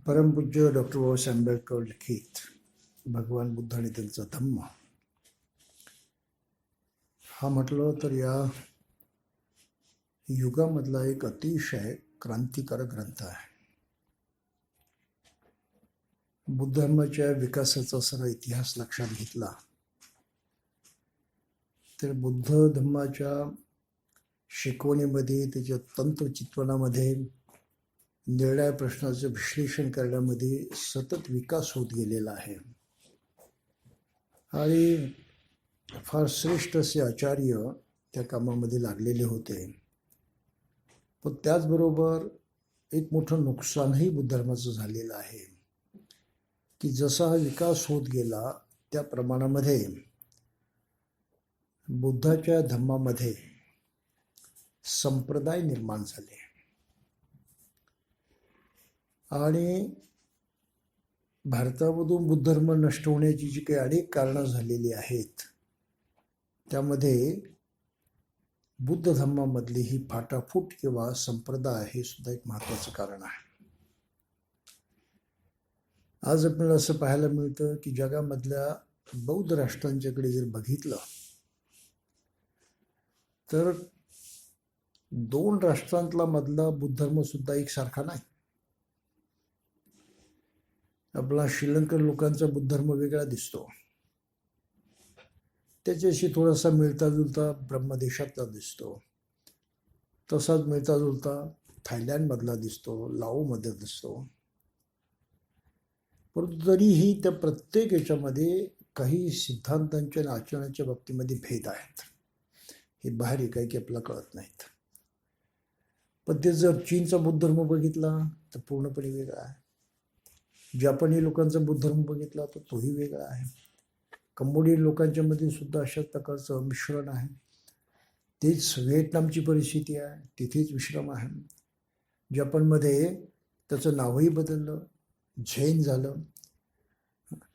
परमपूज्य डॉक्टर बाबासाहेब आंबेडकर लिखित भगवान बुद्ध आणि त्यांचा धम्म हा म्हटलं तर या युगामधला एक अतिशय क्रांतिकारक ग्रंथ आहे. बुद्ध धर्माच्या विकासाचा सर्व इतिहास लक्षात घेतला तर बुद्ध धर्माच्या शिकवणीमध्ये, त्याच्या तंत्रचित्वनामध्ये, निर्णय प्रश्नाचं विश्लेषण करण्यामध्ये सतत विकास होत गेलेला आहे. आणि फार श्रेष्ठ असे आचार्य त्या कामामध्ये लागलेले होते. पण त्याचबरोबर एक मोठं नुकसानही बुद्ध धर्माचं झालेलं आहे की जसा हा विकास होत गेला त्या प्रमाणामध्ये बुद्धाच्या धम्मामध्ये संप्रदाय निर्माण झाले आणि भारतामधून बुद्ध धर्म नष्ट होण्याची जी काही अनेक कारणं झालेली आहेत त्यामध्ये बुद्ध धर्मामधली ही फाटाफूट किंवा संप्रदाय हे सुद्धा एक महत्त्वाचं कारण आहे. आज आपल्याला असं पाहायला मिळतं की जगामधल्या बौद्ध राष्ट्रांच्याकडे जर बघितलं तर दोन राष्ट्रांतला मधला बुद्ध धर्म सुद्धा एकसारखा नाही. आपला श्रीलंकन लोकांचा बुद्ध धर्म वेगळा दिसतो, त्याच्याशी थोडासा मिळता जुळता ब्रह्मदेशातला दिसतो, तसाच मिळता जुळता थायलंडमधला दिसतो, लाओमध्ये दिसतो. परंतु तरीही त्या प्रत्येक याच्यामध्ये काही सिद्धांतांच्या आणि आचरणाच्या बाबतीमध्ये भेद आहेत. हे बाहेर एकाएकी आपल्याला कळत नाहीत. पण ते जर चीनचा बुद्ध धर्म बघितला तर पूर्णपणे वेगळा आहे. जपानी लोकांचा बुद्ध धर्म बघितला तर तोही वेगळा आहे. कंबोडियन लोकांच्या मध्ये सुद्धा अशा प्रकारचं मिश्रण आहे. तेच व्हिएतनामची परिस्थिती आहे, तिथेच विश्रम आहे. जपानमध्ये त्याचं नावही बदललं, झेन झालं.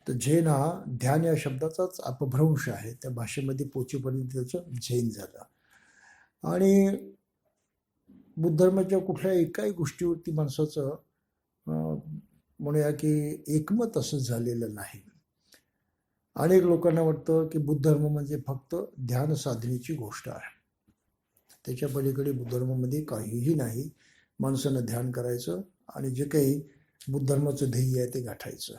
तर झेन हा ध्यान या शब्दाचाच अपभ्रंश आहे, त्या भाषेमध्ये पोचेपर्यंत त्याचं झेन झालं. आणि बुद्ध धर्माच्या कुठल्या एकाही गोष्टीवरती माणसाचं म्हणूया की एकमत असं झालेलं नाही. अनेक लोकांना वाटतं की बुद्ध धर्म म्हणजे फक्त ध्यान साधनेची गोष्ट आहे, त्याच्या पलीकडे बुद्ध धर्मामध्ये काहीही नाही. माणसानं ध्यान करायचं आणि जे काही बुद्ध धर्माचं ध्येय आहे ते गाठायचं.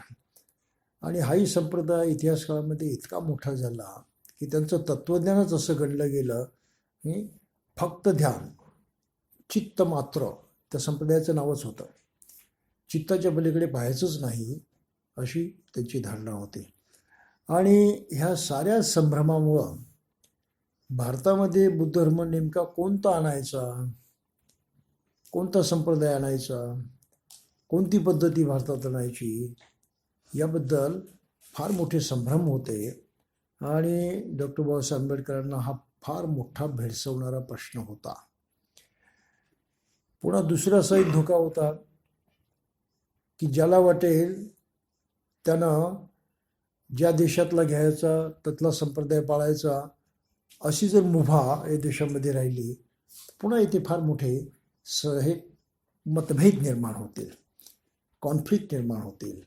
आणि हाही संप्रदाय इतिहास काळामध्ये इतका मोठा झाला की त्यांचं तत्त्वज्ञानच असं गणलं गेलं की फक्त ध्यान, चित्त मात्र त्या संप्रदायाचं नावच होतं. चित्ताच्या पलीकडे पाहायचंच नाही अशी त्यांची धारणा होती. आणि ह्या साऱ्या संभ्रमामुळं भारतामध्ये बुद्ध धर्म नेमका कोणता आणायचा, कोणता संप्रदाय आणायचा, कोणती पद्धती भारतात आणायची याबद्दल फार मोठे संभ्रम होते. आणि डॉक्टर बाबासाहेब आंबेडकरांना हा फार मोठा भेडसवणारा प्रश्न होता. पुन्हा दुसरा असा एक धोका होता की ज्याला वाटेल त्यानं ज्या देशातला घ्यायचा त्यातला संप्रदाय पाळायचा अशी जर मुभा या देशामध्ये राहिली पुन्हा इथे फार मोठे हे मतभेद निर्माण होतील, कॉन्फ्लिक्ट निर्माण होतील.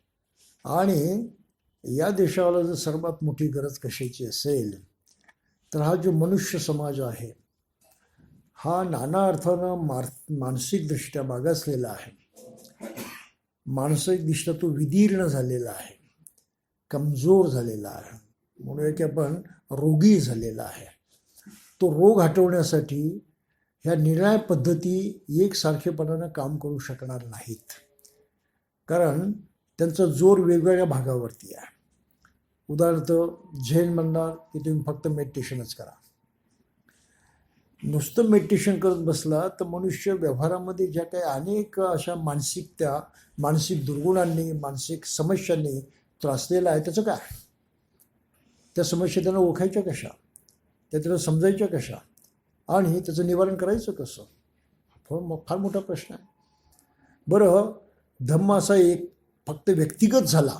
आणि या देशाला जर सर्वात मोठी गरज कशाची असेल तर हा जो मनुष्य समाज आहे हा नाना अर्थानं मानसिकदृष्ट्या मागासलेला आहे. मानसिकदृष्ट्या तो विदीर्ण झालेला आहे, कमजोर झालेला आहे, म्हणूया की आपण रोगी झालेला आहे. तो रोग हटवण्यासाठी ह्या निर्णय पद्धती एकसारखेपणानं काम करू शकणार नाहीत, कारण त्यांचा जोर वेगवेगळ्या भागावरती आहे. उदाहरणार्थ झेन म्हणणार की तुम्ही फक्त मेडिटेशनच करा. नुसतं मेडिटेशन करत बसला तर मनुष्य व्यवहारामध्ये ज्या काही अनेक अशा मानसिक दुर्गुणांनी, मानसिक समस्यांनी त्रासलेला आहे त्याचं काय, त्या समस्या त्यांना ओळखायच्या कशा, त्या त्याला समजायच्या कशा आणि त्याचं निवारण करायचं कसं, फार मोठा प्रश्न आहे. बरं, धम्म असा एक फक्त व्यक्तिगत झाला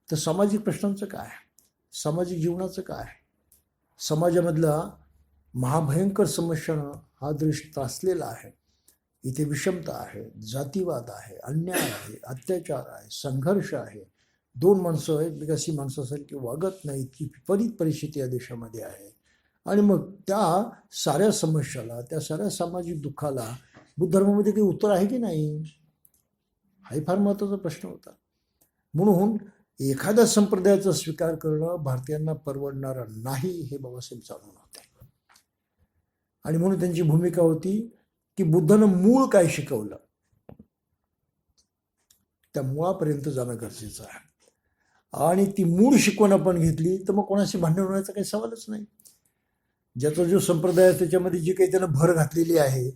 तर सामाजिक प्रश्नांचं काय, सामाजिक जीवनाचं काय, समाजामधला महाभयंकर समस्यानं हा देश त्रासलेला आहे. इथे विषमता आहे, जातीवाद आहे, अन्याय आहे, अत्याचार आहे, संघर्ष आहे. दोन माणसं एकमेकाशी माणसासारखी वागत नाही, इतकी विपरीत परिस्थिती या देशामध्ये आहे. आणि मग त्या साऱ्या समस्याला, त्या साऱ्या सामाजिक दुःखाला बुद्ध धर्मामध्ये काही उत्तर आहे की नाही, हाही फार महत्त्वाचा प्रश्न होता. म्हणून एखाद्या संप्रदायाचा स्वीकार करणं भारतीयांना परवडणारं नाही हे बाबासाहेब जाणून होते. आणि म्हणून त्यांची भूमिका होती की बुद्धानं मूळ काय शिकवलं त्या मुळापर्यंत जाणं गरजेचं आहे. आणि ती मूळ शिकवण आपण घेतली तर मग कोणाशी भांडण होण्याचा काही सवालच नाही. ज्याचा जो संप्रदाय आहे त्याच्यामध्ये जी काही त्यानं भर घातलेली आहे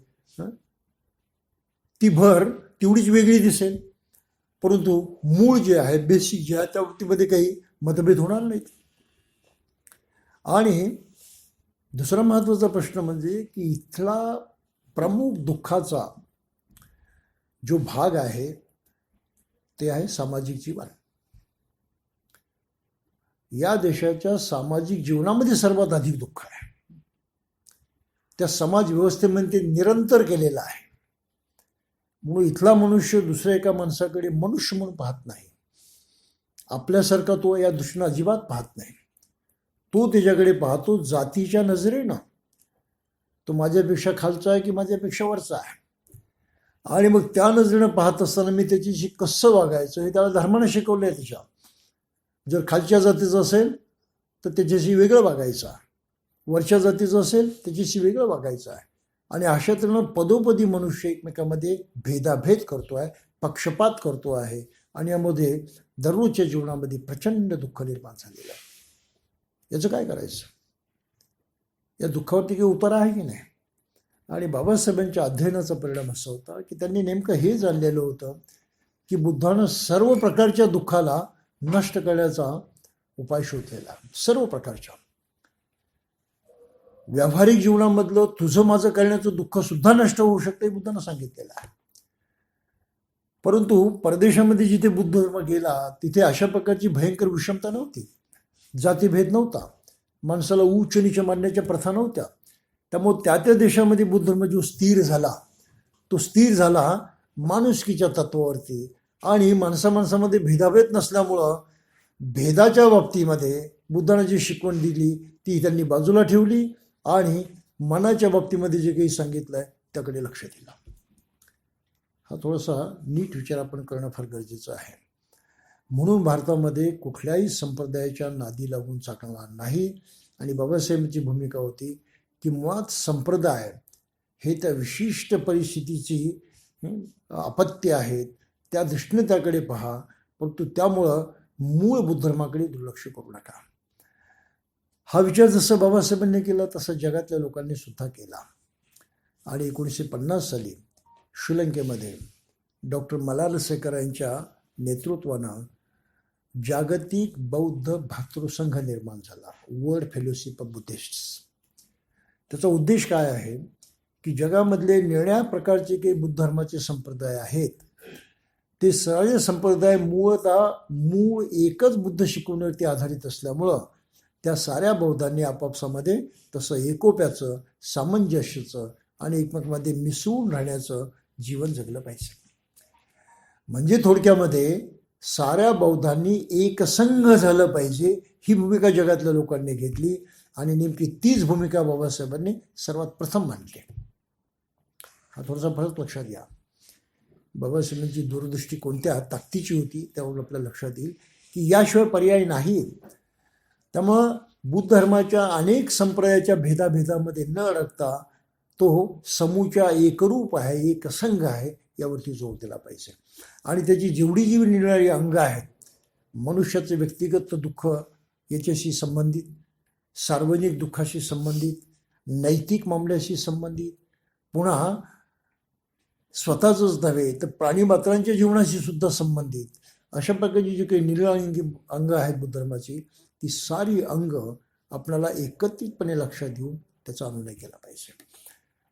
ती भर तेवढीच वेगळी दिसेल, परंतु मूळ जे आहे, बेसिक जे आहे, त्या बाबतीमध्ये काही मतभेद होणार नाहीत. आणि दुसरा महत्त्वाचा प्रश्न म्हणजे की इथला प्रमुख दुःखाचा जो भाग आहे ते आहे सामाजिक जीवन. या देशाच्या सामाजिक जीवनामध्ये सर्वात अधिक दुःख आहे. त्या समाज व्यवस्थेमध्ये ते निरंतर केलेलं आहे. म्हणून इथला मनुष्य दुसऱ्या एका माणसाकडे मनुष्य म्हणून पाहत नाही. आपल्यासारखा तो या दृष्टीनं अजिबात पाहत नाही. तो त्याच्याकडे पाहतो जातीच्या नजरेनं. तो माझ्यापेक्षा खालचा आहे की माझ्यापेक्षा वरचा आहे. आणि मग त्या नजरेनं पाहत असताना मी त्याच्याशी कसं वागायचं हे त्याला धर्मानं शिकवलं आहे. त्याच्या जर खालच्या जातीचं असेल तर त्याच्याशी वेगळं वागायचं आहे, वरच्या जातीचं असेल त्याच्याशी वेगळं वागायचं आहे. आणि अशा तऱ्हेनं पदोपदी मनुष्य एकमेकांमध्ये भेदाभेद करतो आहे, पक्षपात करतो आहे. आणि यामध्ये दररोजच्या जीवनामध्ये प्रचंड दुःख निर्माण झालेलं आहे. याचं काय करायचं? या दुःखावरती काही उपाय आहे की नाही? आणि बाबासाहेबांच्या अध्ययनाचा परिणाम असा होता की त्यांनी नेमकं हे जाणलेलं होतं की बुद्धानं सर्व प्रकारच्या दुःखाला नष्ट करण्याचा उपाय शोधलेला. सर्व प्रकारच्या व्यावहारिक जीवनामधलं तुझं माझं करण्याचं दुःख सुद्धा नष्ट होऊ शकते बुद्धानं सांगितलेलं आहे. परंतु परदेशामध्ये जिथे बुद्ध धर्म गेला तिथे अशा प्रकारची भयंकर विषमता नव्हती, जातीभेद नव्हता, माणसाला उच्च नीच मानण्याच्या प्रथा नव्हत्या. त्यामुळे त्या देशामध्ये बुद्ध धर्म जो स्थिर झाला तो स्थिर झाला माणुसकीच्या तत्वावरती. आणि माणसामध्ये भेदाभेद नसल्यामुळं भेदाच्या बाबतीमध्ये बुद्धानं जी शिकवण दिली ती त्यांनी बाजूला ठेवली आणि मनाच्या बाबतीमध्ये जे काही सांगितलं आहे त्याकडे लक्ष दिलं. हा थोडासा नीट विचार आपण करणं फार गरजेचं आहे. म्हणून भारतामध्ये कुठल्याही संप्रदायाच्या नादी लागून चालणार नाही. आणि बाबासाहेबांची भूमिका होती की मुळात संप्रदाय हे त्या विशिष्ट परिस्थितीची अपत्य आहेत, त्या दृष्टीने त्याकडे पहा, परंतु त्यामुळं मूळ बुद्ध धर्माकडे दुर्लक्ष करू नका. हा विचार जसं बाबासाहेबांनी केला तसा जगातल्या लोकांनी सुद्धा केला. आणि 1950 साली श्रीलंकेमध्ये डॉक्टर मलालसेकर यांच्या नेतृत्वानं जागतिक बौद्ध भातृसंघ निर्माण झाला, वर्ल्ड फेलोशिप ऑफ बुद्धिस्ट्स. त्याचा उद्देश काय आहे की जगामधले निळ्या प्रकारचे काही बुद्ध धर्माचे संप्रदाय आहेत ते सगळे संप्रदाय मूळ एकच बुद्ध शिकवण्यावरती आधारित असल्यामुळं त्या साऱ्या बौद्धांनी आपापसामध्ये तसं एकोप्याचं, सामंजस्याचं आणि एकमेकांमध्ये मिसळून राहण्याचं जीवन जगलं पाहिजे. म्हणजे थोडक्यामध्ये साऱ्या बौद्धांनी एकसंघ झालं पाहिजे ही भूमिका जगातल्या लोकांनी घेतली. आणि नेमकी तीच भूमिका बाबासाहेबांनी सर्वात प्रथम मांडली. हा थोडासा फरक लक्षात घ्या. बाबासाहेबांची दूरदृष्टी कोणत्या ताकदीची होती त्यावर आपल्या लक्षात येईल की याशिवाय पर्याय नाही. त्यामुळं बुद्ध धर्माच्या अनेक संप्रदायाच्या भेदाभेदामध्ये न अडकता तो समूच्या एकरूप आहे, एकसंघ आहे यावरती जोर दिला पाहिजे. आणि त्याची जेवढी निरनिराळी अंग आहेत, मनुष्याचं व्यक्तिगत दुःख याच्याशी संबंधित, सार्वजनिक दुःखाशी संबंधित, नैतिक मामल्याशी संबंधित, पुन्हा स्वतःचंच नव्हे तर प्राणीमात्रांच्या जीवनाशी सुद्धा संबंधित अशा प्रकारची जी काही निरनिराळी अंग आहेत बुद्ध धर्माची ती सारी अंग आपल्याला एकत्रितपणे लक्षात घेऊन त्याचा अनुनय केला पाहिजे.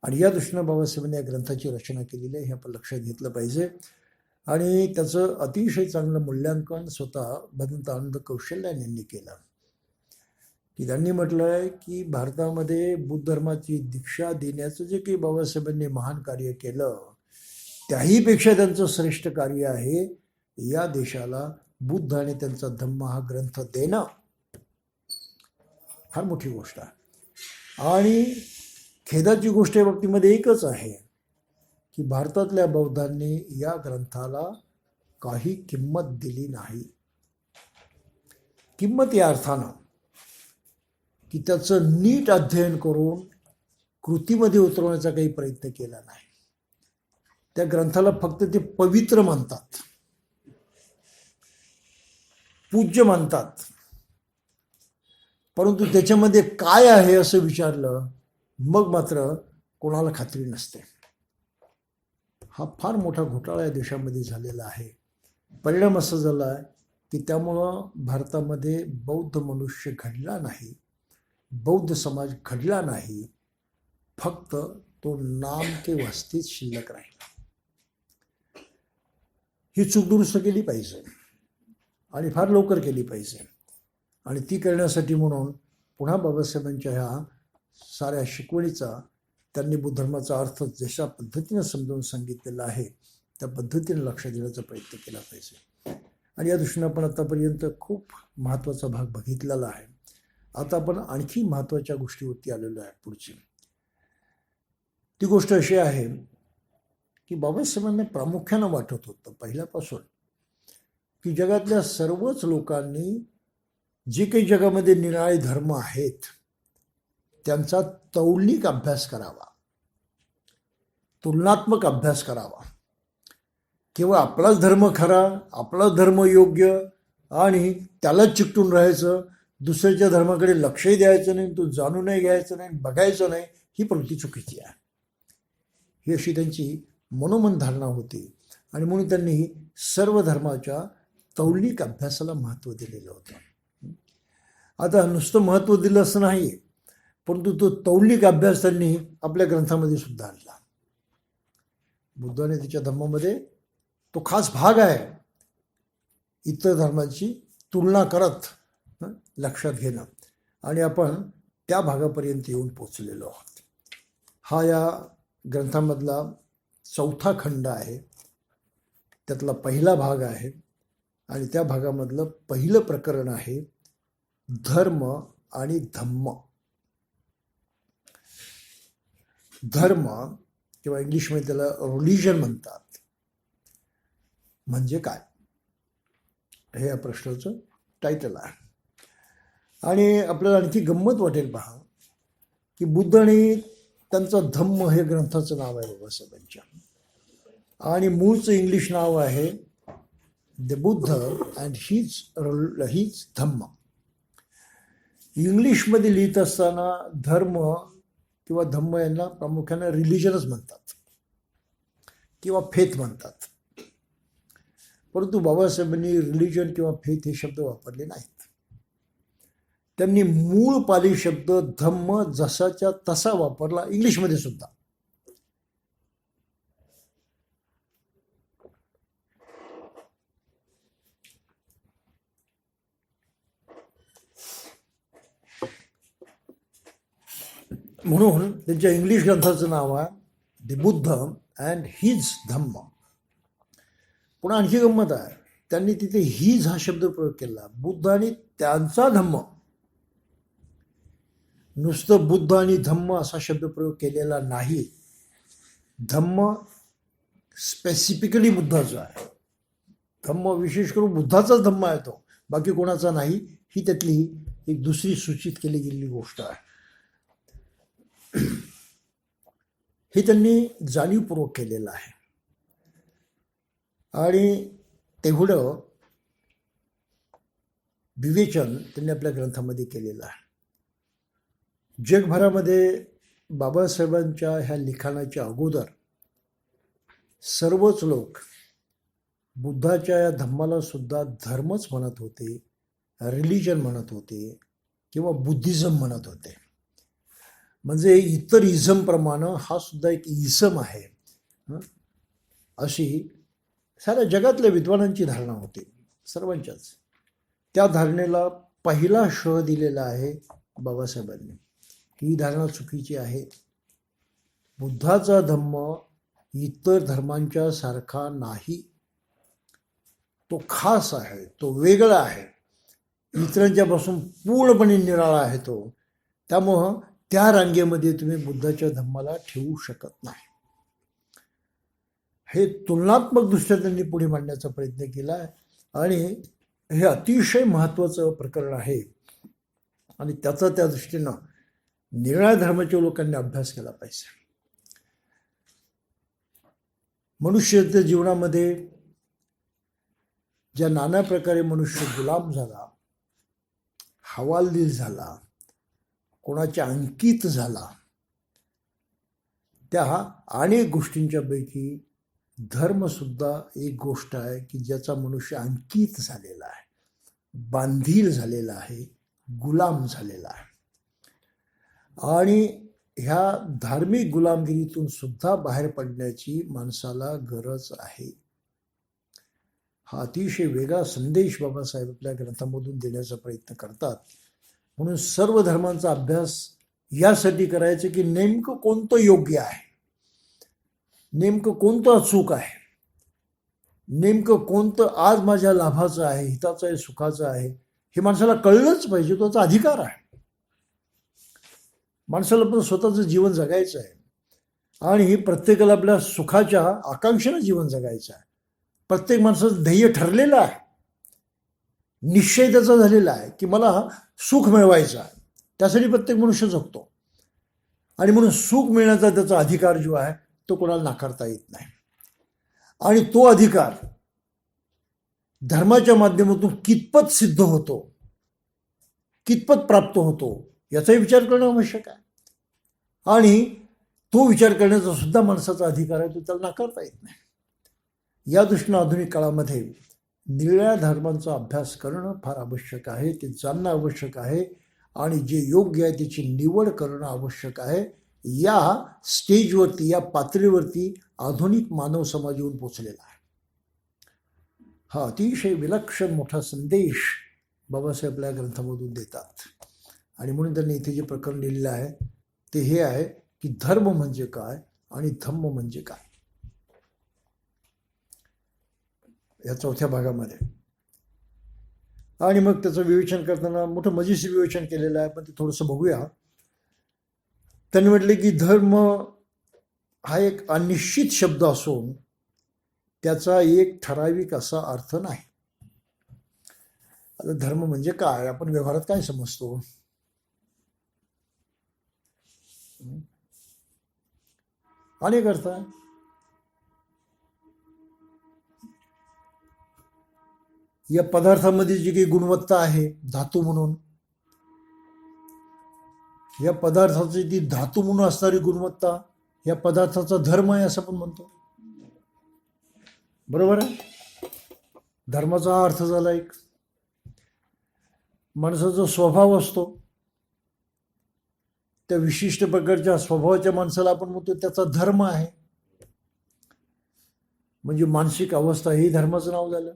आणि या दृष्टीनं बाबासाहेबांनी या ग्रंथाची रचना केलेली आहे हे आपण लक्षात घेतलं पाहिजे. आणि त्याचं अतिशय चांगलं मूल्यांकन स्वतः भगवंत आनंद कौशल्यान यांनी केलं की त्यांनी म्हटलं आहे की भारतामध्ये बुद्ध धर्माची दीक्षा देण्याचं जे काही बाबासाहेबांनी महान कार्य केलं त्याहीपेक्षा त्यांचं श्रेष्ठ कार्य आहे या देशाला बुद्ध आणि त्यांचा धम्म हा ग्रंथ देणं. फार मोठी गोष्ट आहे. आणि खेदाची गोष्ट या बाबतीमध्ये एकच आहे की भारतातल्या बौद्धांनी या ग्रंथाला काही किंमत दिली नाही. किंमत या अर्थानं की त्याचं नीट अध्ययन करून कृतीमध्ये उतरवण्याचा काही प्रयत्न केला नाही. त्या ग्रंथाला फक्त ते पवित्र मानतात, पूज्य मानतात, परंतु त्याच्यामध्ये काय आहे असं विचारलं मग मात्र कोणाला खात्री नसते. हा फार मोठा घोटाळा या देशामध्ये झालेला आहे. परिणाम असा झाला आहे की त्यामुळं भारतामध्ये बौद्ध मनुष्य घडला नाही, बौद्ध समाज घडला नाही, फक्त तो नाम के वास्तेच शिल्लक राहिला. ही चूक दुरुस्त केली पाहिजे आणि फार लवकर केली पाहिजे. आणि ती करण्यासाठी म्हणून पुन्हा बाबासाहेबांच्या ह्या साऱ्या शिकवणीचा त्यांनी बुद्ध धर्माचा अर्थ जशा पद्धतीनं समजावून सांगितलेला आहे त्या पद्धतीने लक्ष देण्याचा प्रयत्न केला पाहिजे. आणि या दृष्टीनं आपण आतापर्यंत खूप महत्त्वाचा भाग बघितलेला आहे. आता आपण आणखी महत्त्वाच्या गोष्टीवरती आलेलो आहे. पुढची ती गोष्ट अशी आहे की बाबासाहेबांना प्रामुख्यानं वाटत होतं पहिल्यापासून की जगातल्या सर्वच लोकांनी जे काही जगामध्ये निराळे धर्म आहेत त्यांचा तौलनिक अभ्यास करावा, तुलनात्मक अभ्यास करावा. केवळ आपलाच धर्म खरा, आपला धर्म योग्य आणि त्यालाच चिकटून राहायचं, दुसऱ्याच्या धर्माकडे लक्षही द्यायचं नाही, तो जाणूनही घ्यायचं नाही, बघायचं नाही, ही प्रवृत्ती चुकीची आहे. ही अशी त्यांची मनोमन धारणा होती. आणि म्हणून त्यांनी सर्व धर्माच्या तौलनिक अभ्यासाला महत्त्व दिलेलं होतं. आता नुसतं महत्त्व दिलं असं नाही, परंतु तो तौलनिक अभ्यास त्यांनी आपल्या ग्रंथामध्ये सुद्धा आणला. बुद्धाने त्याच्या धम्मामध्ये तो खास भाग आहे इतर धर्मांची तुलना करत लक्षात घेणं. आणि आपण त्या भागापर्यंत येऊन पोचलेलो आहोत. हा या ग्रंथामधला चौथा खंड आहे, त्यातला पहिला भाग आहे. आणि त्या भागामधलं पहिलं प्रकरण आहे धर्म आणि धम्म. धर्म किंवा इंग्लिशमध्ये त्याला रिलिजन म्हणतात, म्हणजे काय हे या प्रश्नाचं टायटल आहे. आणि आपल्याला आणखी गंमत वाटेल पहा की बुद्ध आणि त्यांचा धम्म हे ग्रंथाचं नाव आहे बाबासाहेबांच्या. आणि मूळचं इंग्लिश नाव आहे द बुद्ध अँड हीज धम्म. इंग्लिशमध्ये लिहित असताना धर्म किंवा धम्म यांना प्रामुख्याने रिलिजनच म्हणतात किंवा फेथ म्हणतात. परंतु बाबासाहेबांनी रिलिजन किंवा फेथ हे शब्द वापरले नाहीत. त्यांनी मूळ पाली शब्द धम्म जसाच्या तसा वापरला इंग्लिशमध्ये सुद्धा. म्हणून त्यांच्या इंग्लिश ग्रंथाचं नाव आहे द बुद्ध अँड हीज धम्म. पुन्हा आणखी गंमत आहे, त्यांनी तिथे हीज हा शब्द प्रयोग केला, बुद्ध आणि त्यांचा धम्म. नुसतं बुद्ध आणि धम्म असा शब्द प्रयोग केलेला नाही. धम्म स्पेसिफिकली बुद्धाचा आहे. धम्म विशेष करून बुद्धाचाच धम्म आहे तो, बाकी कोणाचा नाही. ही त्यातली एक दुसरी सूचित केली गेलेली गोष्ट आहे. हे त्यांनी जाणीवपूर्वक केलेलं आहे. आणि तेवढं विवेचन त्यांनी आपल्या ग्रंथामध्ये केलेलं आहे. जगभरामध्ये बाबासाहेबांच्या ह्या लिखाणाच्या अगोदर सर्वच लोक बुद्धाच्या या धम्माला सुद्धा धर्मच म्हणत होते, रिलिजन म्हणत होते किंवा बुद्धिझम म्हणत होते. म्हणजे इतर इझमप्रमाणे हा सुद्धा एक इझम आहे अशी साऱ्या जगातल्या विद्वानांची धारणा होती, सर्वांच्याच. त्या धारणेला पहिला श दिलेला आहे बाबासाहेबांनी. ही धारणा चुकीची आहे. बुद्धाचा धम्म इतर धर्मांच्या सारखा नाही. तो खास आहे, तो वेगळा आहे, इतरांच्यापासून पूर्णपणे निराळा आहे तो. त्यामुळं त्या रांगेमध्ये तुम्ही बुद्धाच्या धम्माला ठेवू शकत नाही. हे तुलनात्मक दृष्ट्या त्यांनी पुढे मांडण्याचा प्रयत्न केला आहे आणि हे अतिशय महत्त्वाचं प्रकरण आहे आणि त्याचा त्या दृष्टीनं निराळ्या धर्माच्या लोकांनी अभ्यास केला पाहिजे. मनुष्याच्या जीवनामध्ये ज्या नाना प्रकारे मनुष्य गुलाम झाला, हवालदिल झाला, कोणाच्या अंकित झाला, त्या अनेक गोष्टींच्या पैकी धर्मसुद्धा एक गोष्ट आहे की ज्याचा मनुष्य अंकित झालेला आहे, बांधील झालेला आहे, गुलाम झालेला आहे. आणि ह्या धार्मिक गुलामगिरीतून सुद्धा बाहेर पडण्याची माणसाला गरज आहे. हा अतिशय वेगळा संदेश बाबासाहेब आपल्या ग्रंथामधून देण्याचा प्रयत्न करतात. म्हणून सर्व धर्मांचा अभ्यास यासाठी करायचं की नेमकं कोणतं योग्य आहे, नेमकं कोणतं अचूक आहे, नेमकं कोणतं आज माझ्या लाभाचं आहे, हिताचं आहे, सुखाचं आहे, हे माणसाला कळलंच पाहिजे. तो त्याचा अधिकार आहे. माणसाला पण स्वतःचं जीवन जगायचं आहे आणि प्रत्येकाला आपल्या सुखाच्या आकांक्षेनं जीवन जगायचं आहे. प्रत्येक माणसाचं ध्येय ठरलेलं आहे, निश्चय त्याचा झालेला आहे की मला सुख मिळवायचं आहे. त्यासाठी प्रत्येक मनुष्य जगतो आणि म्हणून सुख मिळण्याचा त्याचा अधिकार जो आहे तो कोणाला नाकारता येत नाही. आणि तो अधिकार धर्माच्या माध्यमातून कितपत सिद्ध होतो, कितपत प्राप्त होतो याचाही विचार करणं आवश्यक आहे. आणि तो विचार करण्याचा सुद्धा माणसाचा अधिकार आहे, तो त्याला नाकारता येत नाही. या दृष्टीनं आधुनिक काळामध्ये निराळ्या धर्मांचा अभ्यास करणं फार आवश्यक आहे, ते जाणणं आवश्यक आहे आणि जे योग्य आहे त्याची निवड करणं आवश्यक आहे. या स्टेजवरती, या पातळीवरती आधुनिक मानव समाज येऊन पोचलेला आहे. हा अतिशय विलक्षण मोठा संदेश बाबासाहेब आपल्या ग्रंथामधून देतात. आणि म्हणून त्यांनी इथे जे प्रकरण लिहिलेलं आहे ते हे आहे की धर्म म्हणजे काय आणि धम्म म्हणजे काय, या चौथ्या भागामध्ये. आणि मग त्याचं विवेचन करताना मोठं मजेशीर विवेचन केलेलं आहे, पण ते थोडंसं बघूया. त्यांनी म्हटले की धर्म हा एक अनिश्चित शब्द असून त्याचा एक ठराविक असा अर्थ नाही. आता धर्म म्हणजे काय, आपण व्यवहारात काय समजतो? अनेक अर्थ आहे. या पदार्थामध्ये जी काही गुणवत्ता आहे धातू म्हणून, या पदार्थाची ती धातू म्हणून असणारी गुणवत्ता या पदार्थाचा धर्म आहे असं पण म्हणतो. बरोबर आहे. धर्माचा हा अर्थ झाला एक. माणसाचा स्वभाव असतो, त्या विशिष्ट प्रकारच्या स्वभावाच्या माणसाला आपण म्हणतो त्याचा धर्म आहे. म्हणजे मानसिक अवस्था हे धर्माचं नाव झालं.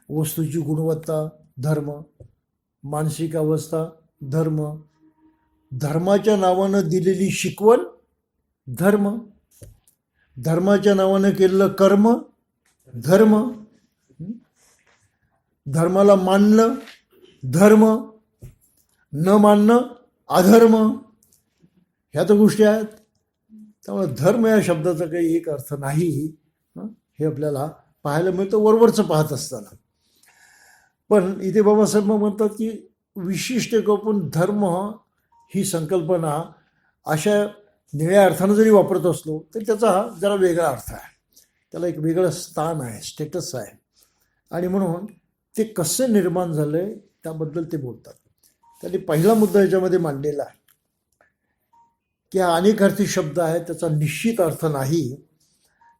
वस्तूची गुणवत्ता धर्म, मानसिक अवस्था धर्म, धर्माच्या नावानं दिलेली शिकवण धर्म, धर्माच्या नावानं केलेलं कर्म धर्म, धर्माला मानणं धर्म, न मानणं अधर्म, ह्या तर गोष्टी आहेत. त्यामुळे धर्म या शब्दाचा काही एक अर्थ नाही हे आपल्याला पाहायला मिळतं वरवरचं पाहत असताना. पण इथे बाबासाहेब म्हणतात की विशिष्ट करून धर्म ही संकल्पना अशा निळ्या अर्थानं जरी वापरत असलो तरी त्याचा हा जरा वेगळा अर्थ आहे, त्याला एक वेगळं स्थान आहे, स्टेटस आहे. आणि म्हणून ते कसे निर्माण झालंय त्याबद्दल ते बोलतात. त्यांनी पहिला मुद्दा याच्यामध्ये मांडलेला आहे की हा अनेकार्थी शब्द आहे, त्याचा निश्चित अर्थ नाही,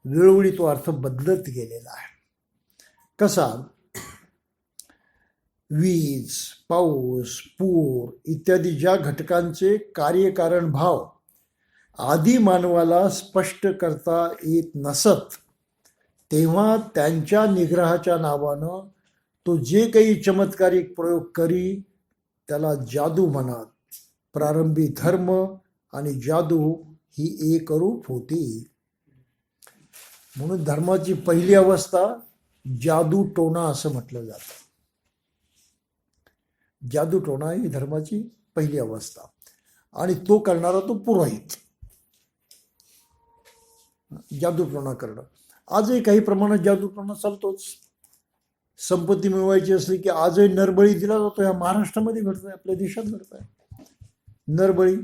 वेळोवेळी तो अर्थ बदलत गेलेला आहे. कसा? वीज, पाऊस, पूर इत्यादी ज्या घटकांचे कार्यकारण भाव आदी मानवाला स्पष्ट करता येत नसत, तेव्हा त्यांच्या निग्रहाच्या नावानं तो जे काही चमत्कारिक प्रयोग करी त्याला जादू म्हणत. प्रारंभी धर्म आणि जादू ही एकरूप होती. म्हणून धर्माची पहिली अवस्था जादू टोणा असं म्हटलं जातं. जादू टोणा ही धर्माची पहिली अवस्था, आणि तो करणारा तो पुरोहित. जादू टोणा करणं आजही काही प्रमाणात जादू टोणा चालतोच. संपत्ती मिळवायची असली की आजही नरबळी दिला जातो. या महाराष्ट्रामध्ये घडतोय, आपल्या देशात घडतोय. नरबळी,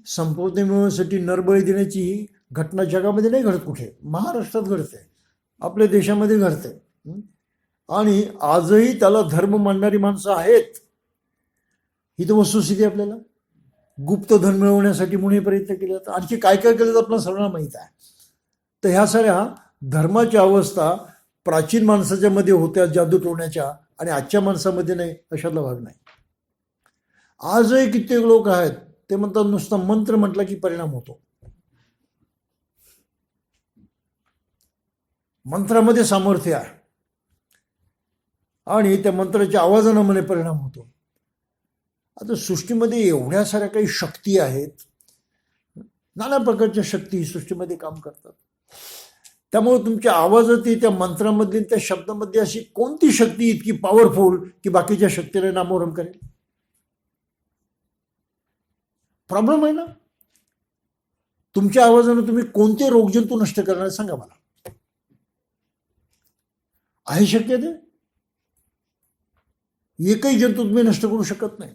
संपत्ती मिळवण्यासाठी नरबळी देण्याची ही घटना जगामध्ये नाही घडत, कुठे महाराष्ट्रात घडते, आपल्या देशामध्ये घडते. आणि आजही त्याला धर्म मानणारी माणसं आहेत. ही तर वस्तुस्थिती आपल्याला गुप्त धन मिळवण्यासाठी म्हणून हे प्रयत्न केले जातात. आणखी काय काय केलं तर आपल्याला सर्वांना माहीत आहे. तर ह्या साऱ्या धर्माच्या अवस्था प्राचीन माणसाच्या मध्ये होत्या जादू टोण्याच्या, आणि आजच्या माणसामध्ये नाही, अशातला भाग नाही. आजही कित्येक लोक आहेत ते म्हणतात नुसता मंत्र म्हटला की परिणाम होतो. मंत्रामध्ये सामर्थ्य आहे आणि त्या मंत्राच्या आवाजाने म्हणे परिणाम होतो. आता सृष्टीमध्ये एवढ्या साऱ्या काही शक्ती आहेत, नाना प्रकारच्या शक्ती ही सृष्टीमध्ये काम करतात. त्यामुळे तुमच्या आवाजात त्या मंत्रामधली त्या शब्दामध्ये अशी कोणती शक्ती इतकी पॉवरफुल की बाकीच्या शक्तीला नामोहरम करेल? प्रॉब्लेम आहे ना. तुमच्या आवाजाने तुम्ही कोणते रोगजंतू नष्ट करणार सांगा मला. आहे शक्य ते? एकही जंतू तुम्ही नष्ट करू शकत नाही.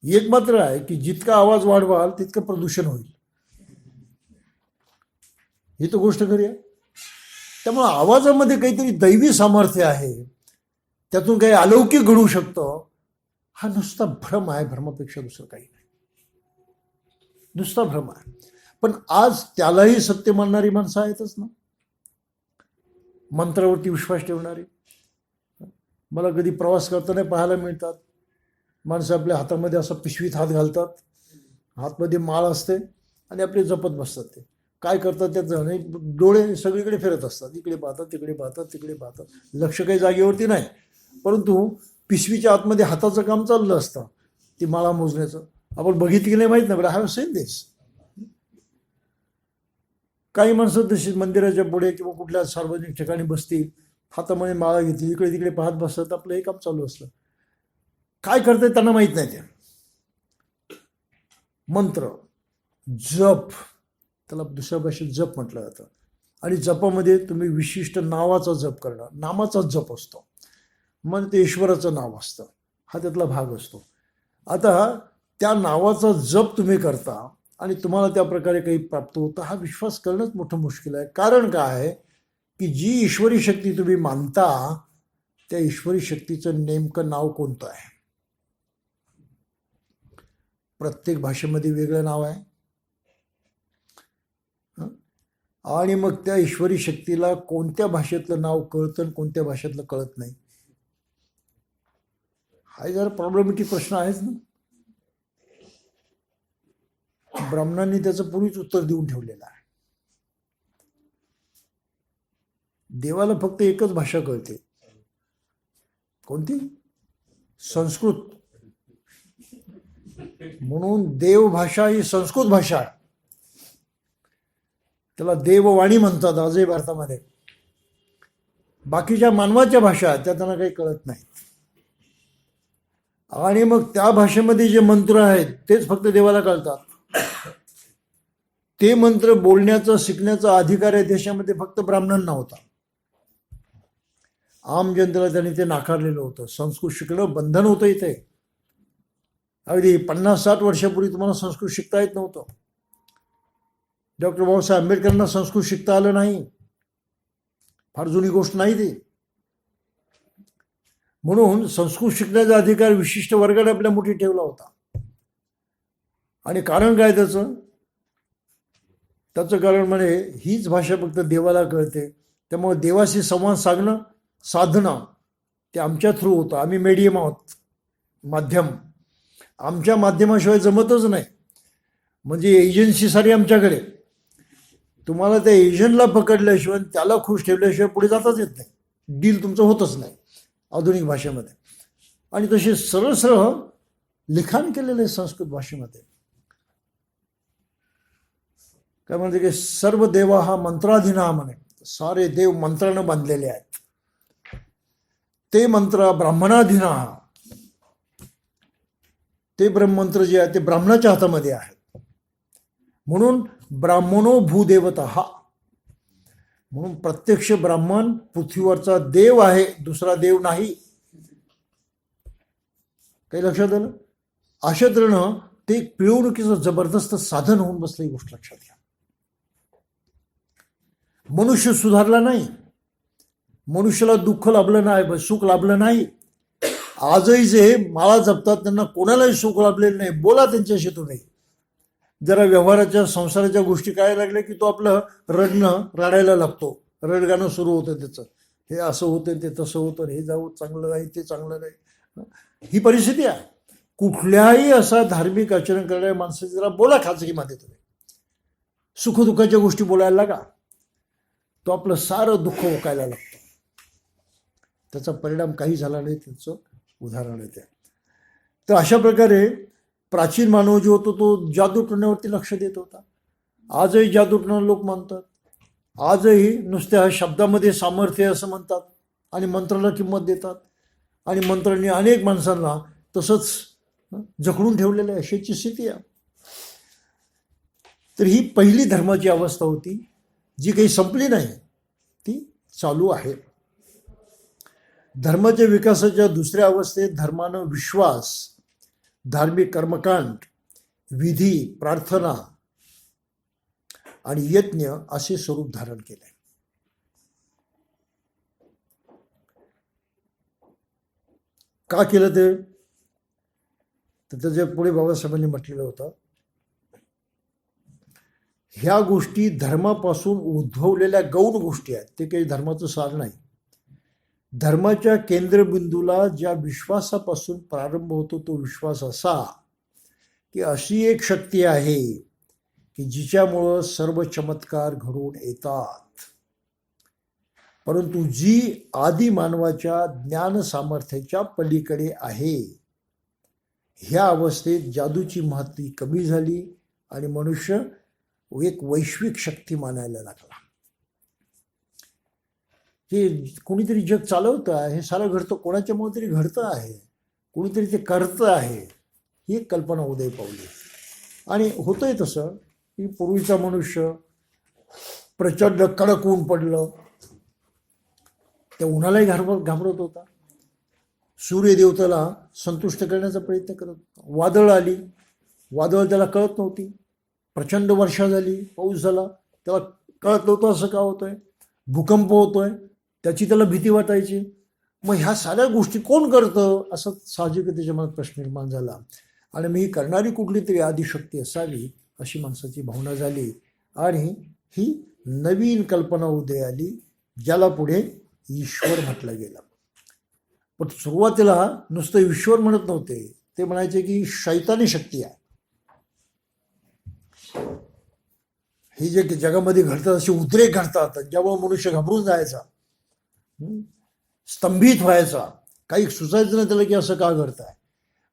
एक मात्र आहे की जितका आवाज वाढवाल तितकं प्रदूषण होईल, ही तर गोष्ट खरी आहे. त्यामुळे आवाजामध्ये काहीतरी दैवी सामर्थ्य आहे, त्यातून काही अलौकिक घडू शकतं. हा नुसता भ्रम आहे, भ्रमापेक्षा दुसरं काही नाही, नुसता भ्रम आहे. पण आज त्यालाही सत्य मानणारी माणसं आहेतच ना, मंत्रावरती विश्वास ठेवणारी. मला कधी प्रवास करताना पाहायला मिळतात माणसं आपल्या हातामध्ये असं पिशवीत हात घालतात, हातमध्ये माळ असते आणि आपले जपत बसतात. ते काय करतात त्याचं, डोळे सगळीकडे फिरत असतात, इकडे पाहतात तिकडे पाहतात तिकडे पाहतात, लक्ष काही जागेवरती नाही. परंतु पिशवीच्या आतमध्ये हाताचं काम चाललं असतं, ती माळा मोजण्याचं. आपण बघितली की नाही माहीत नाही, बरं हॅव सीन दिस. काही माणसं तशी मंदिराच्या पुढे किंवा कुठल्या सार्वजनिक ठिकाणी बसतील, हातामध्ये माळा घेतली, इकडे तिकडे पाहत बसतात, आपलं हे काम चालू असतं. काय करतात त्यांना माहीत नाही. ते मंत्र, जप, त्याला दुसऱ्या भाषेत जप म्हटलं जातं. आणि जपामध्ये तुम्ही विशिष्ट नावाचा जप करणार, नामाचा जप असतो, मग ते ईश्वराचं नाव असतं, हा त्यातला भाग असतो. आता त्या नावाचा जप तुम्ही करता आणि तुम्हाला त्या प्रकारे काही प्राप्त होतं, हा विश्वास करणंच मोठं मुश्किल आहे. कारण काय आहे की जी ईश्वरी शक्ती तुम्ही मानता त्या ईश्वरी शक्तीचं नेमकं नाव कोणतं आहे? प्रत्येक भाषेमध्ये वेगळं नाव आहे. आणि मग त्या ईश्वरी शक्तीला कोणत्या भाषेतलं नाव कळतं आणि कोणत्या भाषेतलं कळत नाही, हा जरा प्रॉब्लेमॅटिक प्रश्न आहेच ना. ब्राह्मणांनी त्याचं पूर्वीच उत्तर देऊन ठेवलेलं आहे. देवाला फक्त एकच भाषा कळते, कोणती? संस्कृत. म्हणून देवभाषा ही संस्कृत भाषा आहे, त्याला देववाणी म्हणतात आजही भारतामध्ये. बाकीच्या मानवाच्या भाषा त्या त्यांना काही कळत नाहीत. आणि मग त्या भाषेमध्ये जे मंत्र आहेत तेच फक्त देवाला कळतात. ते मंत्र बोलण्याचा शिकण्याचा अधिकार या देशामध्ये फक्त ब्राह्मणांना होता. आम जनतेला त्यांनी ते नाकारलेलं होतं. संस्कृत शिकणं बंधन होतं इथे. अगदी 50-60 वर्षापूर्वी तुम्हाला संस्कृत शिकता येत नव्हतं. डॉक्टर बाबासाहेब आंबेडकरांना संस्कृत शिकता आलं नाही, फार जुनी गोष्ट नाही ती. म्हणून संस्कृत शिकण्याचा अधिकार विशिष्ट वर्गाने आपल्या मुठीत ठेवला होता. आणि कारण काय त्याचं कारण म्हणजे हीच भाषा फक्त देवाला कळते. त्यामुळे देवाशी संवाद साधणं ते आमच्या थ्रू होतं. आम्ही मीडियम आहोत, माध्यम. आमच्या माध्यमाशिवाय जमतच नाही. म्हणजे एजन्सी सारी आमच्याकडे. तुम्हाला त्या एजंटला पकडल्याशिवाय, त्याला खुश ठेवल्याशिवाय पुढे जाताच येत नाही. डील तुमचं होतच नाही आधुनिक भाषेमध्ये. आणि तसे सरळ सरळ लिखाण केलेलं आहे संस्कृत भाषेमध्ये. काय म्हणते की सर्व देवा हा मंत्राधीना म्हणे, सारे देव मंत्रानं बांधलेले आहेत. ते मंत्र ब्राह्मणाधीना, ते ब्रह्ममंत्र जे आहे ते ब्राह्मणाच्या हातामध्ये आहेत. म्हणून ब्राह्मणो भूदेवता, म्हणून प्रत्यक्ष ब्राह्मण पृथ्वीवरचा देव आहे, दुसरा देव नाही. काही लक्षात आलं? अशा तऱ्हेनं ते पिळवणुकीचं जबरदस्त साधन होऊन बसलं. ही गोष्ट लक्षात घ्या. मनुष्य सुधारला नाही, मनुष्याला दुःख लाभलं नाही, सुख लाभलं नाही. आजही जे माळा जपतात त्यांना कोणालाही सुख लाभलेलं नाही. बोला त्यांच्याशी तुम्ही, जरा व्यवहाराच्या संसाराच्या गोष्टी कळायला लागल्या की तो आपलं रडायला लागतो, रडगाणं सुरू होतं त्याचं. हे असं होतं, ते तसं होतं, हे जाऊ चांगलं नाही, ते चांगलं नाही. ही परिस्थिती आहे. कुठल्याही असा धार्मिक आचरण करणाऱ्या माणसाची जरा बोला खाजगीमध्ये तुम्ही, सुखदुःखाच्या गोष्टी बोलायला लागा, तो आपलं सारं दुःख ओकायला लागतं. त्याचा परिणाम काही झाला नाही, त्याचं उदाहरण आहे ते. तर अशा प्रकारे प्राचीन मानव जो होतो तो जादूटोण्यावरती लक्ष देत होता. आजही जादूटोणा लोक मानतात. आजही नुसत्या शब्दामध्ये सामर्थ्य असं म्हणतात आणि मंत्राला किंमत देतात, आणि मंत्रांनी अनेक माणसांना तसंच जखडून ठेवलेलं आहे. अशाची स्थिती आहे. तर ही पहिली धर्माची अवस्था होती, जी काही संपली नाही, ती चालू आहे. धर्माच्या विकासाच्या दुसऱ्या अवस्थेत धर्मानं विश्वास, धार्मिक कर्मकांड, विधी, प्रार्थना आणि यज्ञ असे स्वरूप धारण केले. का केलं ते? तर त्याच्या पुढे बाबासाहेबांनी म्हटलेलं होतं, ह्या गोष्टी धर्मापासून उद्भवलेल्या गौण गोष्टी आहेत. ते काही धर्माचं सार नाही. धर्माच्या केंद्रबिंदूला ज्या विश्वासापासून प्रारंभ होतो तो विश्वास असा की अशी एक शक्ती आहे की जिच्यामुळं सर्व चमत्कार घडून येतात, परंतु जी आदी मानवाच्या ज्ञान सामर्थ्याच्या पलीकडे आहे. ह्या अवस्थेत जादूची महत्ती कमी झाली आणि मनुष्य एक वैश्विक शक्ती मानायला लागला. हे कोणीतरी जग चालवतं आहे, हे सारं घडतं कोणाच्यामुळे तरी घडतं आहे, कोणीतरी ते करतं आहे, ही एक कल्पना उदय पावली. आणि होतंय तसं की पूर्वीचा मनुष्य प्रचंड कडक ऊन पडलं, त्या उन्हालाही घाबरत होता, सूर्यदेवतेला संतुष्ट करण्याचा प्रयत्न करत होता. वादळ आली, वादळ त्याला कळत नव्हती. प्रचंड वर्षा झाली, पाऊस झाला, त्याला कळत नव्हतं असं का होतंय. भूकंप होतोय, त्याची त्याला भीती वाटायची. मग ह्या साऱ्या गोष्टी कोण करतं असं साहजिक त्याच्या मनात प्रश्न निर्माण झाला. आणि मी करणारी कुठली तरी आदिशक्ती असावी अशी माणसाची भावना झाली. आणि ही नवीन कल्पना उदय आली, ज्याला पुढे ईश्वर म्हटलं गेलं. पण सुरुवातीला नुसतं ईश्वर म्हणत नव्हते, ते म्हणायचे की शैतानी शक्ती आहे. हे जे जगामध्ये घडतात असे उद्रेक घडतात, ज्यामुळे मनुष्य घाबरून जायचा, स्तंभित व्हायचा, काही सुचायचं नाही त्याला की असं का घडत आहे.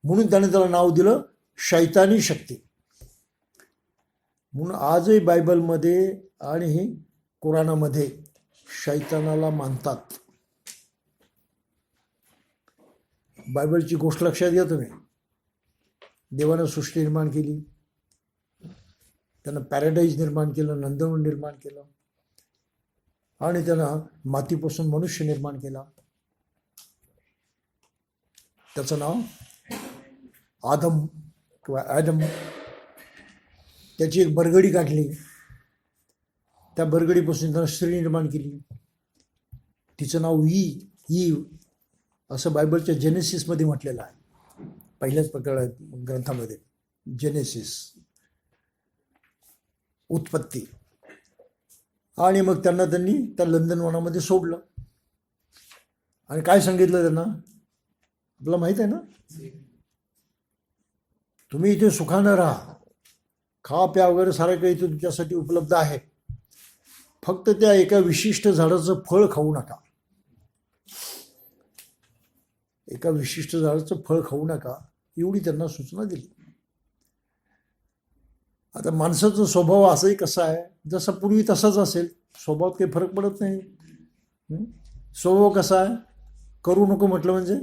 म्हणून त्याने त्याला नाव दिलं शैतानी शक्ती. म्हणून आजही बायबलमध्ये आणि कुराणामध्ये शैतानाला मानतात. बायबलची गोष्ट लक्षात घ्या तुम्ही. देवानं सृष्टी निर्माण केली, त्यानं पॅराडाईज निर्माण केलं, नंदनवन निर्माण केलं, आणि त्यानं मातीपासून मनुष्य निर्माण केला. त्याचं नाव आदम किंवा ॲडम. त्याची एक बरगडी काढली, त्या बरगडीपासून त्यानं स्त्री निर्माण केली, तिचं नाव ईव असं बायबलच्या जेनेसिसमध्ये म्हटलेलं आहे, पहिल्याच प्रकार ग्रंथामध्ये. जेनेसिस, उत्पत्ती. आणि मग त्यांनी त्या नंदनवनामध्ये सोडलं आणि काय सांगितलं त्यांना, आपल्याला माहित आहे ना, तुम्ही इथे सुखानं राहा, खा प्या वगैरे सारं काही इथे तुमच्यासाठी उपलब्ध आहे, फक्त त्या एका विशिष्ट झाडाचं फळ खाऊ नका, एका विशिष्ट झाडाचं फळ खाऊ नका, एवढी त्यांना सूचना दिली. आता माणसाचा स्वभाव असाही कसा आहे, जसा पूर्वी तसाच असेल, स्वभावात काही फरक पडत नाही. स्वभाव कसा आहे, करू नको म्हटलं म्हणजे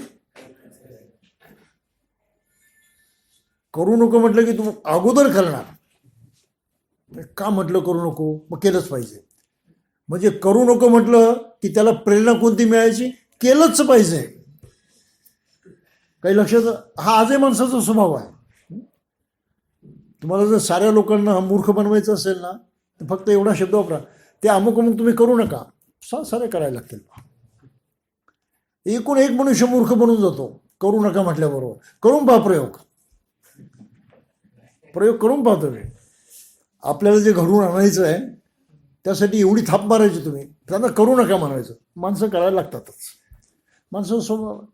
करू नको म्हटलं की तू अगोदर करणार. का म्हटलं करू नको, मग केलंच पाहिजे. म्हणजे करू नको म्हटलं की त्याला प्रेरणा कोणती मिळायची, केलंच पाहिजे. काही लक्षात, हा आजही माणसाचा स्वभाव आहे. तुम्हाला जर साऱ्या लोकांना मूर्ख बनवायचं असेल ना, तर फक्त एवढा शब्द वापरा, ते अमुक अमुक तुम्ही करू नका, सारे करायला लागतील. एकूण एक मनुष्य मूर्ख बनून जातो करू नका म्हटल्याबरोबर. करून पहा, प्रयोग करून पाहतो. आपल्याला जे घडून आणायचं आहे त्यासाठी एवढी थाप मारायची तुम्ही, त्यांना करू नका म्हणायचं. माणसं करायला लागतातच, माणसं स्वभाव.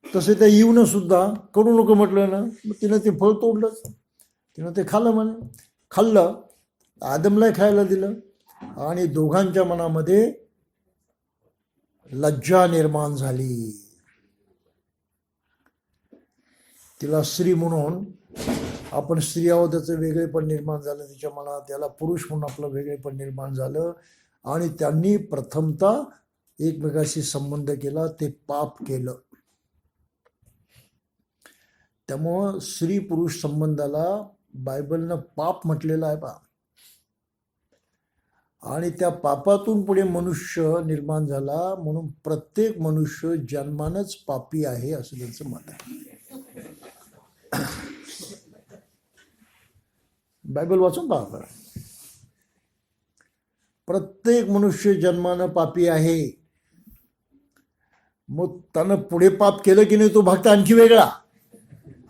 तसे त्या येऊन सुद्धा करू नको म्हटलं ना, मग तिनं ते फळ तोडलंच, तिनं ते खाल्लं. खाल्लं, आदमलाही खायला दिलं, आणि दोघांच्या मनामध्ये लज्जा निर्माण झाली. तिला स्त्री म्हणून आपण स्त्री आहोत त्याचं वेगळेपण निर्माण झालं तिच्या मनात, त्याला पुरुष म्हणून आपलं वेगळेपण निर्माण झालं, आणि त्यांनी प्रथमतः एकमेकाशी संबंध केला, ते पाप केलं. त्यामुळं स्त्री पुरुष संबंधाला बायबलनं पाप म्हटलेलं आहे बा. आणि त्या पापातून पुढे मनुष्य निर्माण झाला, म्हणून प्रत्येक मनुष्य जन्मानच पापी आहे असं त्यांचं मत आहे. बायबल वाचून पहा. प्रत्येक मनुष्य जन्मानं पापी आहे. मग त्यानं पुढे पाप केलं की नाही तो भक्त आणखी वेगळा.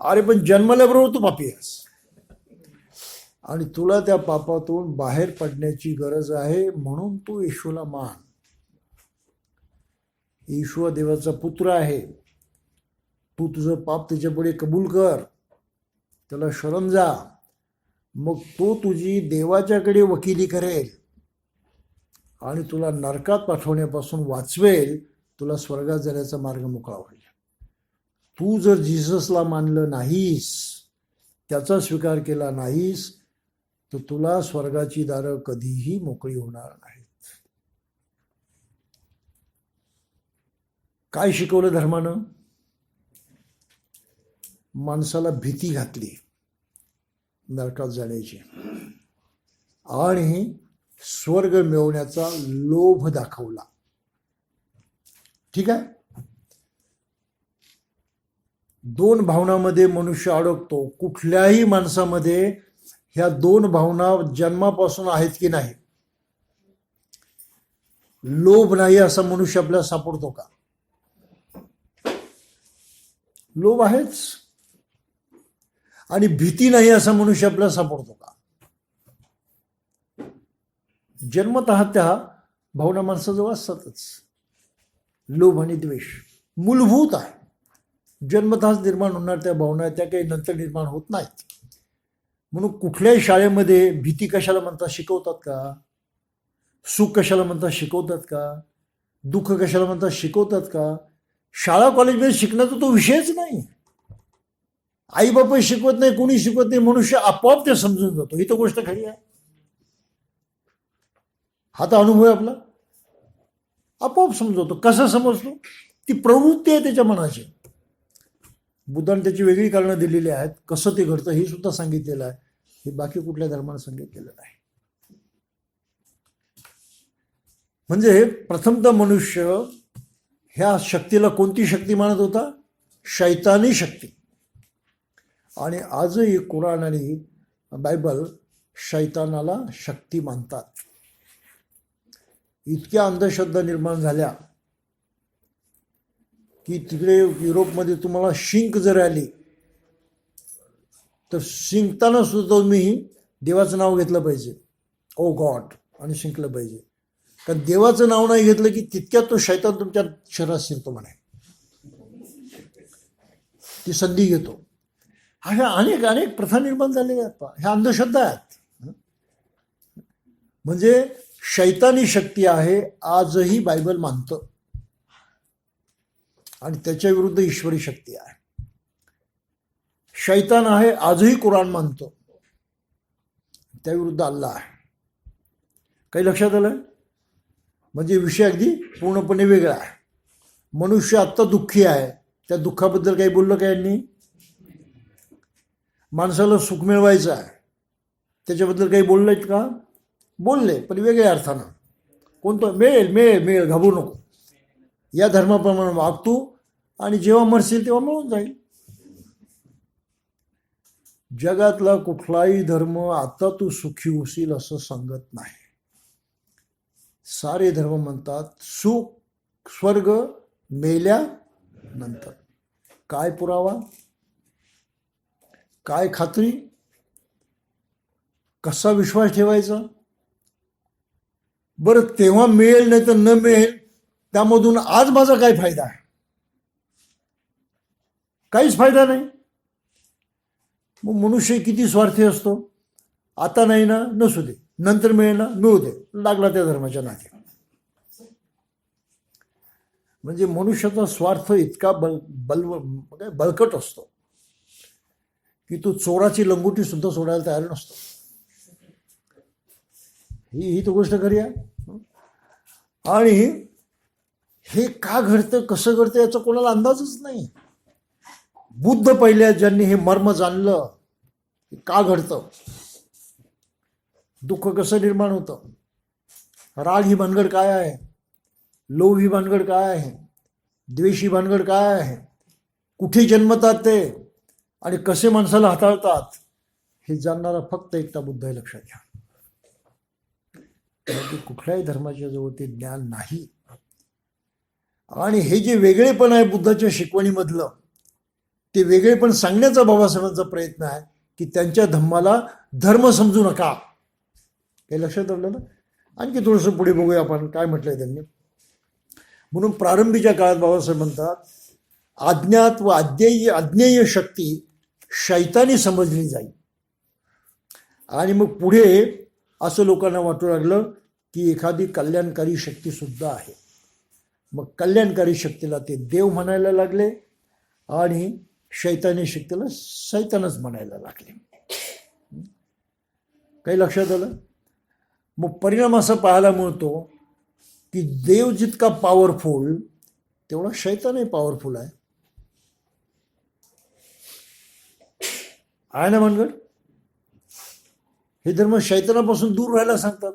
अरे पण जन्मल्याबरोबर तू पापी आहेस, आणि तुला त्या पापातून बाहेर पडण्याची गरज आहे, म्हणून तू येशूला मान. येशू देवाचा पुत्र आहे. तू तुझं पाप त्याच्यापुढे कबूल कर, त्याला शरण जा, मग तो तुझी देवाच्याकडे वकिली करेल आणि तुला नरकात पाठवण्यापासून वाचवेल, तुला स्वर्गात जाण्याचा मार्ग मोकळा होईल. तू जर जिससला मानलं नाहीस, त्याचा स्वीकार केला नाहीस, तर तुला स्वर्गाची दारं कधीही मोकळी होणार नाहीत. काय शिकवलं धर्मानं? माणसाला भीती घातली नरकात जाण्याची, आणि स्वर्ग मिळवण्याचा लोभ दाखवला. ठीक आहे. दोन भावनांमध्ये मनुष्य अडकतो. कुठल्याही माणसामध्ये ह्या दोन भावना जन्मापासून आहेत की नाही? लोभ नाही असा मनुष्य आपल्याला सापडतो का? लोभ आहेच. आणि भीती नाही असा मनुष्य आपल्याला सापडतो का? जन्मतः त्या भावना माणसाजवळ असतातच. लोभ आणि द्वेष मूलभूत आहे, जन्मतःच निर्माण होणार त्या भावना, त्या काही नंतर निर्माण होत नाहीत. म्हणून कुठल्याही शाळेमध्ये भीती कशाला म्हणतात शिकवतात का? सुख कशाला म्हणतात शिकवतात का? दुःख कशाला म्हणतात शिकवतात का? शाळा कॉलेजमध्ये शिकण्याचा तो विषयच नाही. आई बापा शिकवत नाही, कोणी शिकवत नाही, मनुष्य आपोआप ते समजून जातो. ही तर गोष्ट खरी आहे. हा तर अनुभव आहे आपला. आपोआप समजवतो. कसा समजतो? ती प्रवृत्ती आहे त्याच्या मनाची. बुद्धाने त्याची वेगळी कारणं दिलेली आहेत. कसं ते घडतं हे सुद्धा सांगितलेलं आहे. हे बाकी कुठल्या धर्मानं सांगितलेलं नाही. म्हणजे प्रथमतः मनुष्य ह्या शक्तीला कोणती शक्ती मानत होता? शैतानी शक्ती. आणि आजही कुराण आणि बायबल शैतानाला शक्ती मानतात. इतक्या अंधश्रद्धा निर्माण झाल्या की तिकडे युरोपमध्ये तुम्हाला शिंक जर आली तर शिंकताना सुद्धा तुम्ही देवाचं नाव घेतलं पाहिजे, ओ गॉड, आणि शिंकलं पाहिजे. कारण देवाचं नाव नाही घेतलं की तितक्यात तो शैतान तुमच्या शरीरात शिरतो म्हणे, ती संधी घेतो. अशा अनेक अनेक प्रथा निर्माण झालेल्या आहेत. ह्या अंधश्रद्धा आहेत. म्हणजे शैतानी शक्ती आहे आजही बायबल मानतं, आणि त्याच्या विरुद्ध ईश्वरी शक्ती आहे. शैतान आहे आजही कुराण मानतो, त्याविरुद्ध अल्लाह आहे. काही लक्षात आलं? म्हणजे विषय अगदी पूर्णपणे वेगळा आहे. मनुष्य आत्ता दुःखी आहे, त्या दुःखाबद्दल काही बोललं का यांनी? माणसाला सुख मिळवायचं आहे, त्याच्याबद्दल काही बोललेत का? बोलले, पण वेगळ्या अर्थानं. कोणतं? मिळेल मिळेल मिळेल, घाबरू नको, या धर्माप्रमाणे वाग तू, आणि जेव्हा मरशील तेव्हा मिळून जाईल. जगातला कुठलाही धर्म आता तू सुखी होशील असं सांगत नाही. सारे धर्म म्हणतात सुख स्वर्ग मेल्यानंतर. काय पुरावा? काय खात्री? कसा विश्वास ठेवायचा? बरं, तेव्हा मिळेल नाही तर न मिळेल, त्यामधून आज माझा काय फायदा आहे? काहीच फायदा नाही. मग मनुष्य किती स्वार्थी असतो. आता नाही ना, नसू दे, नंतर मिळेल ना, मिळू दे, लागला त्या धर्माच्या नादी. म्हणजे मनुष्याचा स्वार्थ इतका बळकट असतो की तो चोराची लंगोटी सुद्धा सोडायला तयार नसतो. ही तो गोष्ट खरी आहे. आणि हे का घडतं, कसं घडतं, याचा कोणाला अंदाजच नाही. बुद्ध पहिल्या ज्यांनी हे मर्म जाणलं, का घडतं, दुःख कसं निर्माण होतं, राग ही भानगड काय आहे, लोभ ही भानगड काय आहे, द्वेष ही भानगड काय आहे, कुठे जन्मतात ते आणि कसे माणसाला हाताळतात, हे जाणणारा फक्त एकटा बुद्ध आहे. लक्षात घ्या. कुठल्याही धर्माच्या जवळ ते ज्ञान नाही. आणि हे जे वेगळेपण आहे बुद्धाच्या शिकवणीमधलं, ते वेगळेपण सांगण्याचा बाबासाहेबांचा प्रयत्न आहे की त्यांच्या धम्माला धर्म समजू नका. हे लक्षात आलं ना? आणखी थोडंसं पुढे बघूया आपण काय म्हटलंय त्यांनी. म्हणून प्रारंभीच्या काळात बाबासाहेब म्हणतात अज्ञात व अज्ञेय शक्ती शैतानी समजली जाईल. आणि मग पुढे असं लोकांना वाटू लागलं की एखादी कल्याणकारी शक्ती सुद्धा आहे. मग कल्याणकारी शक्तीला ते देव म्हणायला लागले आणि शैतानी शक्तीला शैतानच म्हणायला लागले. काही लक्षात आलं? मग परिणाम असा पाहायला मिळतो की देव जितका पॉवरफुल तेवढा शैतानही पॉवरफुल आहे. आहे ना मनगड? हे धर्म शैतानापासून दूर राहायला सांगतात,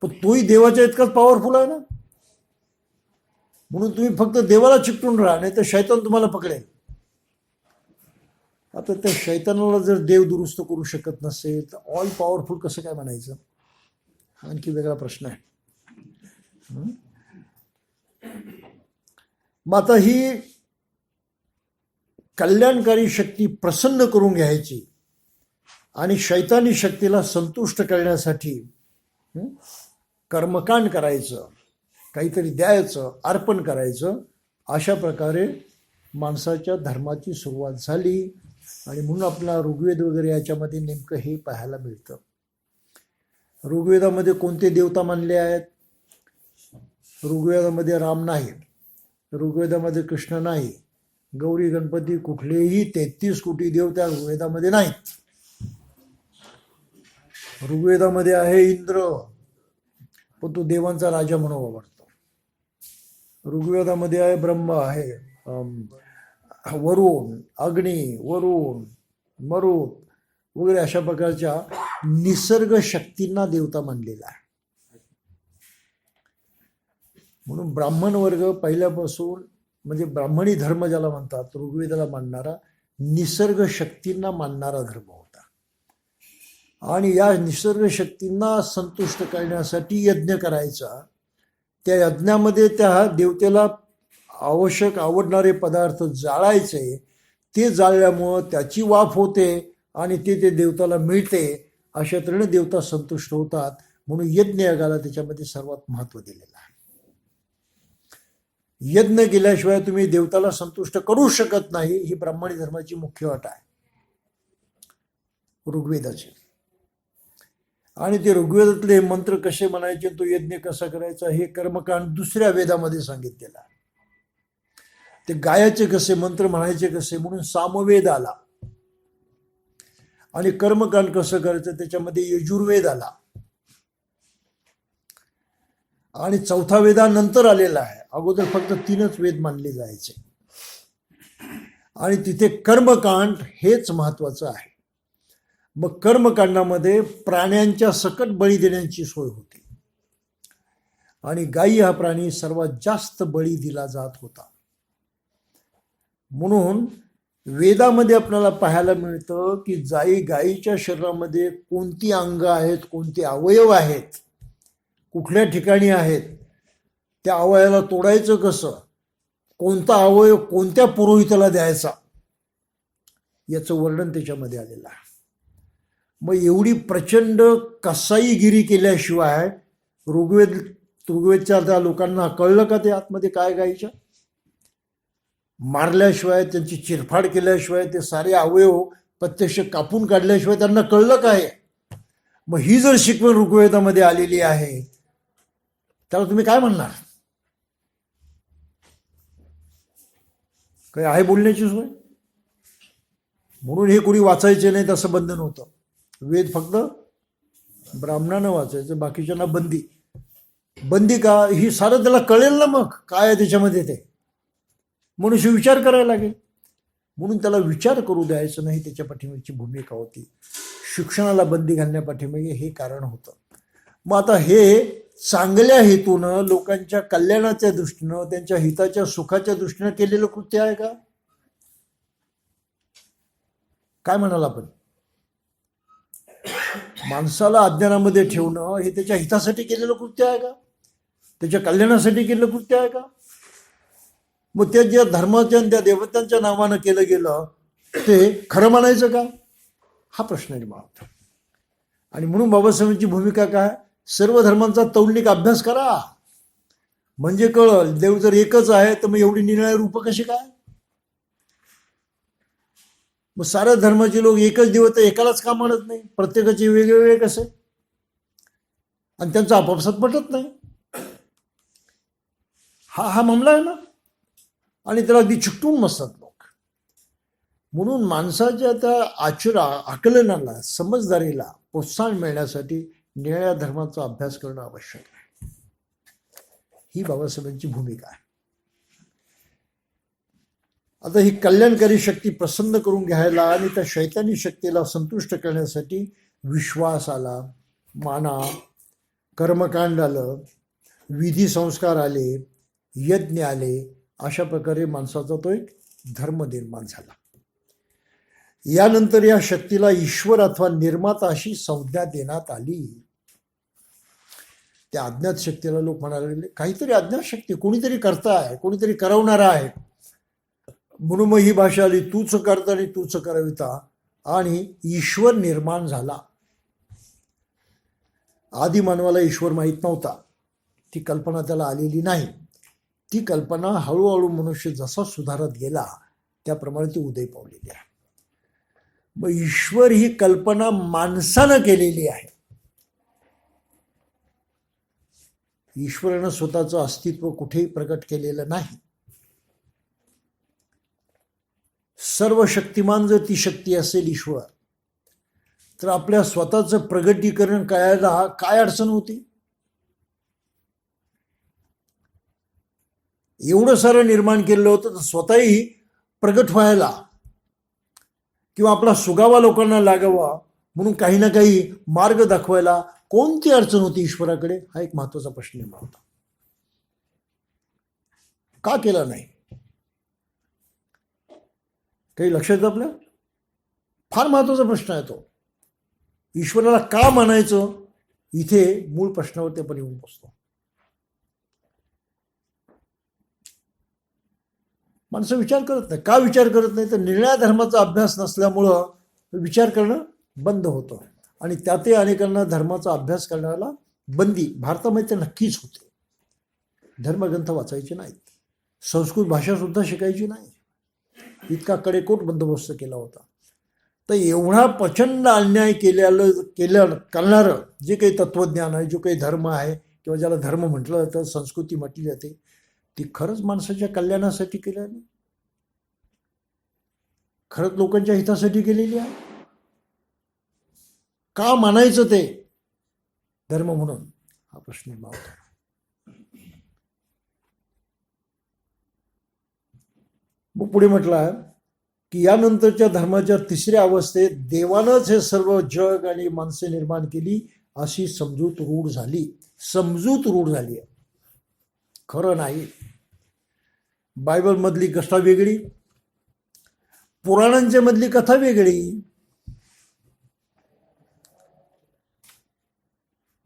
पण तोही देवाच्या इतकाच पॉवरफुल आहे ना. म्हणून तुम्ही फक्त देवाला चिकटून राहा, नाही तर शैतान तुम्हाला पकडेल. आता त्या शैतानाला जर देव दुरुस्त करू शकत नसेल तर ऑल पॉवरफुल कसं काय म्हणायचं? आणखी वेगळा प्रश्न आहे. मग आता ही कल्याणकारी शक्ती प्रसन्न करून घ्यायची आणि शैतानी शक्तीला संतुष्ट करण्यासाठी कर्मकांड करायचं, काहीतरी द्यायचं, अर्पण करायचं, अशा प्रकारे माणसाच्या धर्माची सुरुवात झाली. आणि म्हणून आपला ऋग्वेद वगैरे याच्यामध्ये नेमकं हे पाहायला मिळतं. ऋग्वेदामध्ये कोणते देवता मानले आहेत? ऋग्वेदामध्ये राम नाही, ऋग्वेदामध्ये कृष्ण नाही, गौरी गणपती कुठलेही 33 कोटी देव त्या ऋग्वेदामध्ये नाहीत. ऋग्वेदामध्ये आहे इंद्र, पण तो देवांचा राजा म्हणून वावरतो. ऋग्वेदामध्ये आहे ब्रह्मा, आहे वरुण, अग्नी, वरुण, मरुत वगैरे अशा प्रकारच्या निसर्ग शक्तींना देवता मानलेला आहे. म्हणून ब्राह्मण वर्ग पहिल्यापासून, म्हणजे ब्राह्मणी धर्म ज्याला म्हणतात, ऋग्वेदाला मानणारा, निसर्ग शक्तींना मानणारा धर्म होता. आणि या निसर्ग शक्तींना संतुष्ट करण्यासाठी यज्ञ करायचा. त्या यज्ञामध्ये त्या देवतेला आवश्यक आवडणारे पदार्थ जाळायचे. ते जाळल्यामुळं त्याची वाफ होते आणि ते देवताला मिळते. अशा तऱ्हेने देवता संतुष्ट होतात. म्हणून यज्ञ यागाला त्याच्यामध्ये सर्वात महत्त्व दिलेलं आहे. यज्ञ केल्याशिवाय तुम्ही देवताला संतुष्ट करू शकत नाही. ही ब्राह्मणी धर्माची मुख्य अट आहे ऋग्वेदाची. आणि ते ऋग्वेदातले मंत्र कसे म्हणायचे, तो यज्ञ कसा करायचा, हे कर्मकांड दुसऱ्या वेदामध्ये सांगितलेलं आहे. ते गायाचे कसे, मंत्र म्हणायचे कसे, म्हणून सामवेद आला. आणि कर्मकांड कसं करायचं त्याच्यामध्ये यजुर्वेद आला आणि चौथा वेदानंतर आलेला आहे. अगोदर फक्त 3च वेद मानले जायचे आणि तिथे कर्मकांड हेच महत्वाचं आहे. मग कर्मकांडामध्ये प्राण्यांच्या सकट बळी देण्याची सोय होती आणि गायी हा प्राणी सर्वात जास्त बळी दिला जात होता. म्हणून वेदामध्ये आपल्याला पाहायला मिळतं की गायीच्या शरीरामध्ये कोणती अंग आहेत, कोणते अवयव आहेत, कुठल्या ठिकाणी आहेत, त्या अवयवाला तोडायचं कसं, कोणता अवयव कोणत्या पुरोहिताला द्यायचा, याचं वर्णन त्याच्यामध्ये आलेलं आहे. मग एवढी प्रचंड कसाईगिरी केल्याशिवाय ऋग्वेदच्या त्या लोकांना कळलं का ते आतमध्ये काय गायीच्या? मारल्याशिवाय, त्यांची चिरफाड केल्याशिवाय, ते सारे अवयव प्रत्यक्ष कापून काढल्याशिवाय त्यांना कळलं काय? मग ही जर शिकवण ऋग्वेदामध्ये आलेली आहे त्याला तुम्ही काय म्हणणार? काही आहे बोलण्याची सोय? म्हणून हे कोणी वाचायचे नाही तसं बंधन होतं. वेद फक्त ब्राह्मणानं वाचायचं, बाकीच्यांना बंदी. बंदी का? ही सारं त्याला कळेल ना मग काय आहे त्याच्यामध्ये ते. मनुष्य विचार करायला लागेल. म्हणून त्याला विचार करू द्यायचं नाही, त्याच्या पाठीमागची भूमिका होती. शिक्षणाला बंदी घालण्यापाठीमागे हे कारण होतं. मग आता हे चांगल्या हेतूनं, लोकांच्या कल्याणाच्या दृष्टीनं, त्यांच्या हिताच्या सुखाच्या दृष्टीनं केलेलं कृत्य आहे का? काय म्हणाल आपण? माणसाला अज्ञानामध्ये ठेवणं हे त्याच्या हितासाठी केलेलं कृत्य आहे का? त्याच्या कल्याणासाठी केलेलं कृत्य आहे का? मग त्या ज्या धर्माच्या त्या देवतांच्या नावानं केलं गेलं ते खरं मानायचं का? हा प्रश्न निर्माण होता. आणि म्हणून बाबासाहेबांची भूमिका काय? सर्व धर्मांचा तौलनिक अभ्यास करा म्हणजे कळल. देव जर एकच आहे तर मग एवढी निराळी रूप कशी काय? मग साऱ्या धर्माचे लोक एकच देव तर एकालाच का मानत नाही? प्रत्येकाचे वेगवेगळे कसे? आणि त्यांचं आपापसात पटत नाही. हा मामला आहे ना. आणि त्याला अगदी चिकटून बसतात लोक. म्हणून माणसाच्या त्या आकलनाला, समजदारीला प्रोत्साहन मिळण्यासाठी निळ्या धर्माचा अभ्यास करणं आवश्यक आहे. ही बाबासाहेबांची भूमिका आहे. आता ही कल्याणकारी शक्ती प्रसन्न करून घ्यायला आणि त्या शैतानी शक्तीला संतुष्ट करण्यासाठी विश्वास आला, माना, कर्मकांड आलं, विधी संस्कार आले, यज्ञ आले. अशा प्रकारे माणसाचा तो एक धर्म निर्माण झाला. यानंतर या शक्तीला ईश्वर अथवा निर्माता अशी संज्ञा देण्यात आली. त्या अज्ञात शक्तीला लोक म्हणायला लागले काहीतरी अज्ञात शक्ती, कोणीतरी करताय, कोणीतरी करवणारा आहे. म्हणून मग ही भाषा आली, तूच करता आणि तूच करविता, आणि ईश्वर निर्माण झाला. आदी मानवाला ईश्वर माहीत नव्हता, ती कल्पना त्याला आलेली नाही. ती कल्पना हळूहळू मनुष्य जसा सुधारत गेला त्याप्रमाणे ती उदय पावलेली आहे. मग ईश्वर ही कल्पना माणसानं केलेली आहे. ईश्वरानं स्वतःचं अस्तित्व कुठेही प्रकट केलेलं नाही. सर्व शक्तिमान जर ती शक्ती असेल ईश्वर, तर आपल्या स्वतःचं प्रगटीकरण करायला काय अडचण होती? एवढं सारं निर्माण केलं होतं तर स्वतःही प्रगट व्हायला किंवा आपला सुगावा लोकांना लागावा म्हणून काही ना काही मार्ग दाखवायला कोणती अडचण होती ईश्वराकडे? हा एक महत्वाचा प्रश्न निर्माण होता. का केला नाही? काही लक्षात येतं आपल्या? फार महत्वाचा प्रश्न आहे तो. ईश्वराला का मानायचं? इथे मूळ प्रश्नावरती आपण येऊन बसतो. माणसं विचार करत नाही. का विचार करत नाही? तर निर्णय धर्माचा अभ्यास नसल्यामुळं विचार करणं बंद होतं आणि त्यातही अनेकांना धर्माचा अभ्यास करण्याला बंदी भारतामध्ये तर नक्कीच होते. धर्मग्रंथ वाचायचे नाहीत, संस्कृत भाषा सुद्धा शिकायची नाही, इतका कडेकोट बंदोबस्त केला होता. तर एवढा प्रचंड अन्याय करणारं जे काही तत्वज्ञान आहे, जो काही धर्म आहे किंवा ज्याला धर्म म्हटलं जातं, संस्कृती म्हटली जाते, ती खरंच माणसाच्या कल्याणासाठी केलं नाही, खरंच लोकांच्या हितासाठी केलेली आहे. का मानायचं ते धर्म म्हणून, हा प्रश्न निर्माण होतो. मग पुढे म्हटलं की यानंतरच्या धर्माच्या तिसऱ्या अवस्थेत देवानंच हे सर्व जग आणि माणसे निर्माण केली अशी समजूत रूढ झाली. समजूत रूढ झाली आहे, खरं नाही. बायबल मधली कथा वेगळी, पुराणांच्या मधली कथा वेगळी.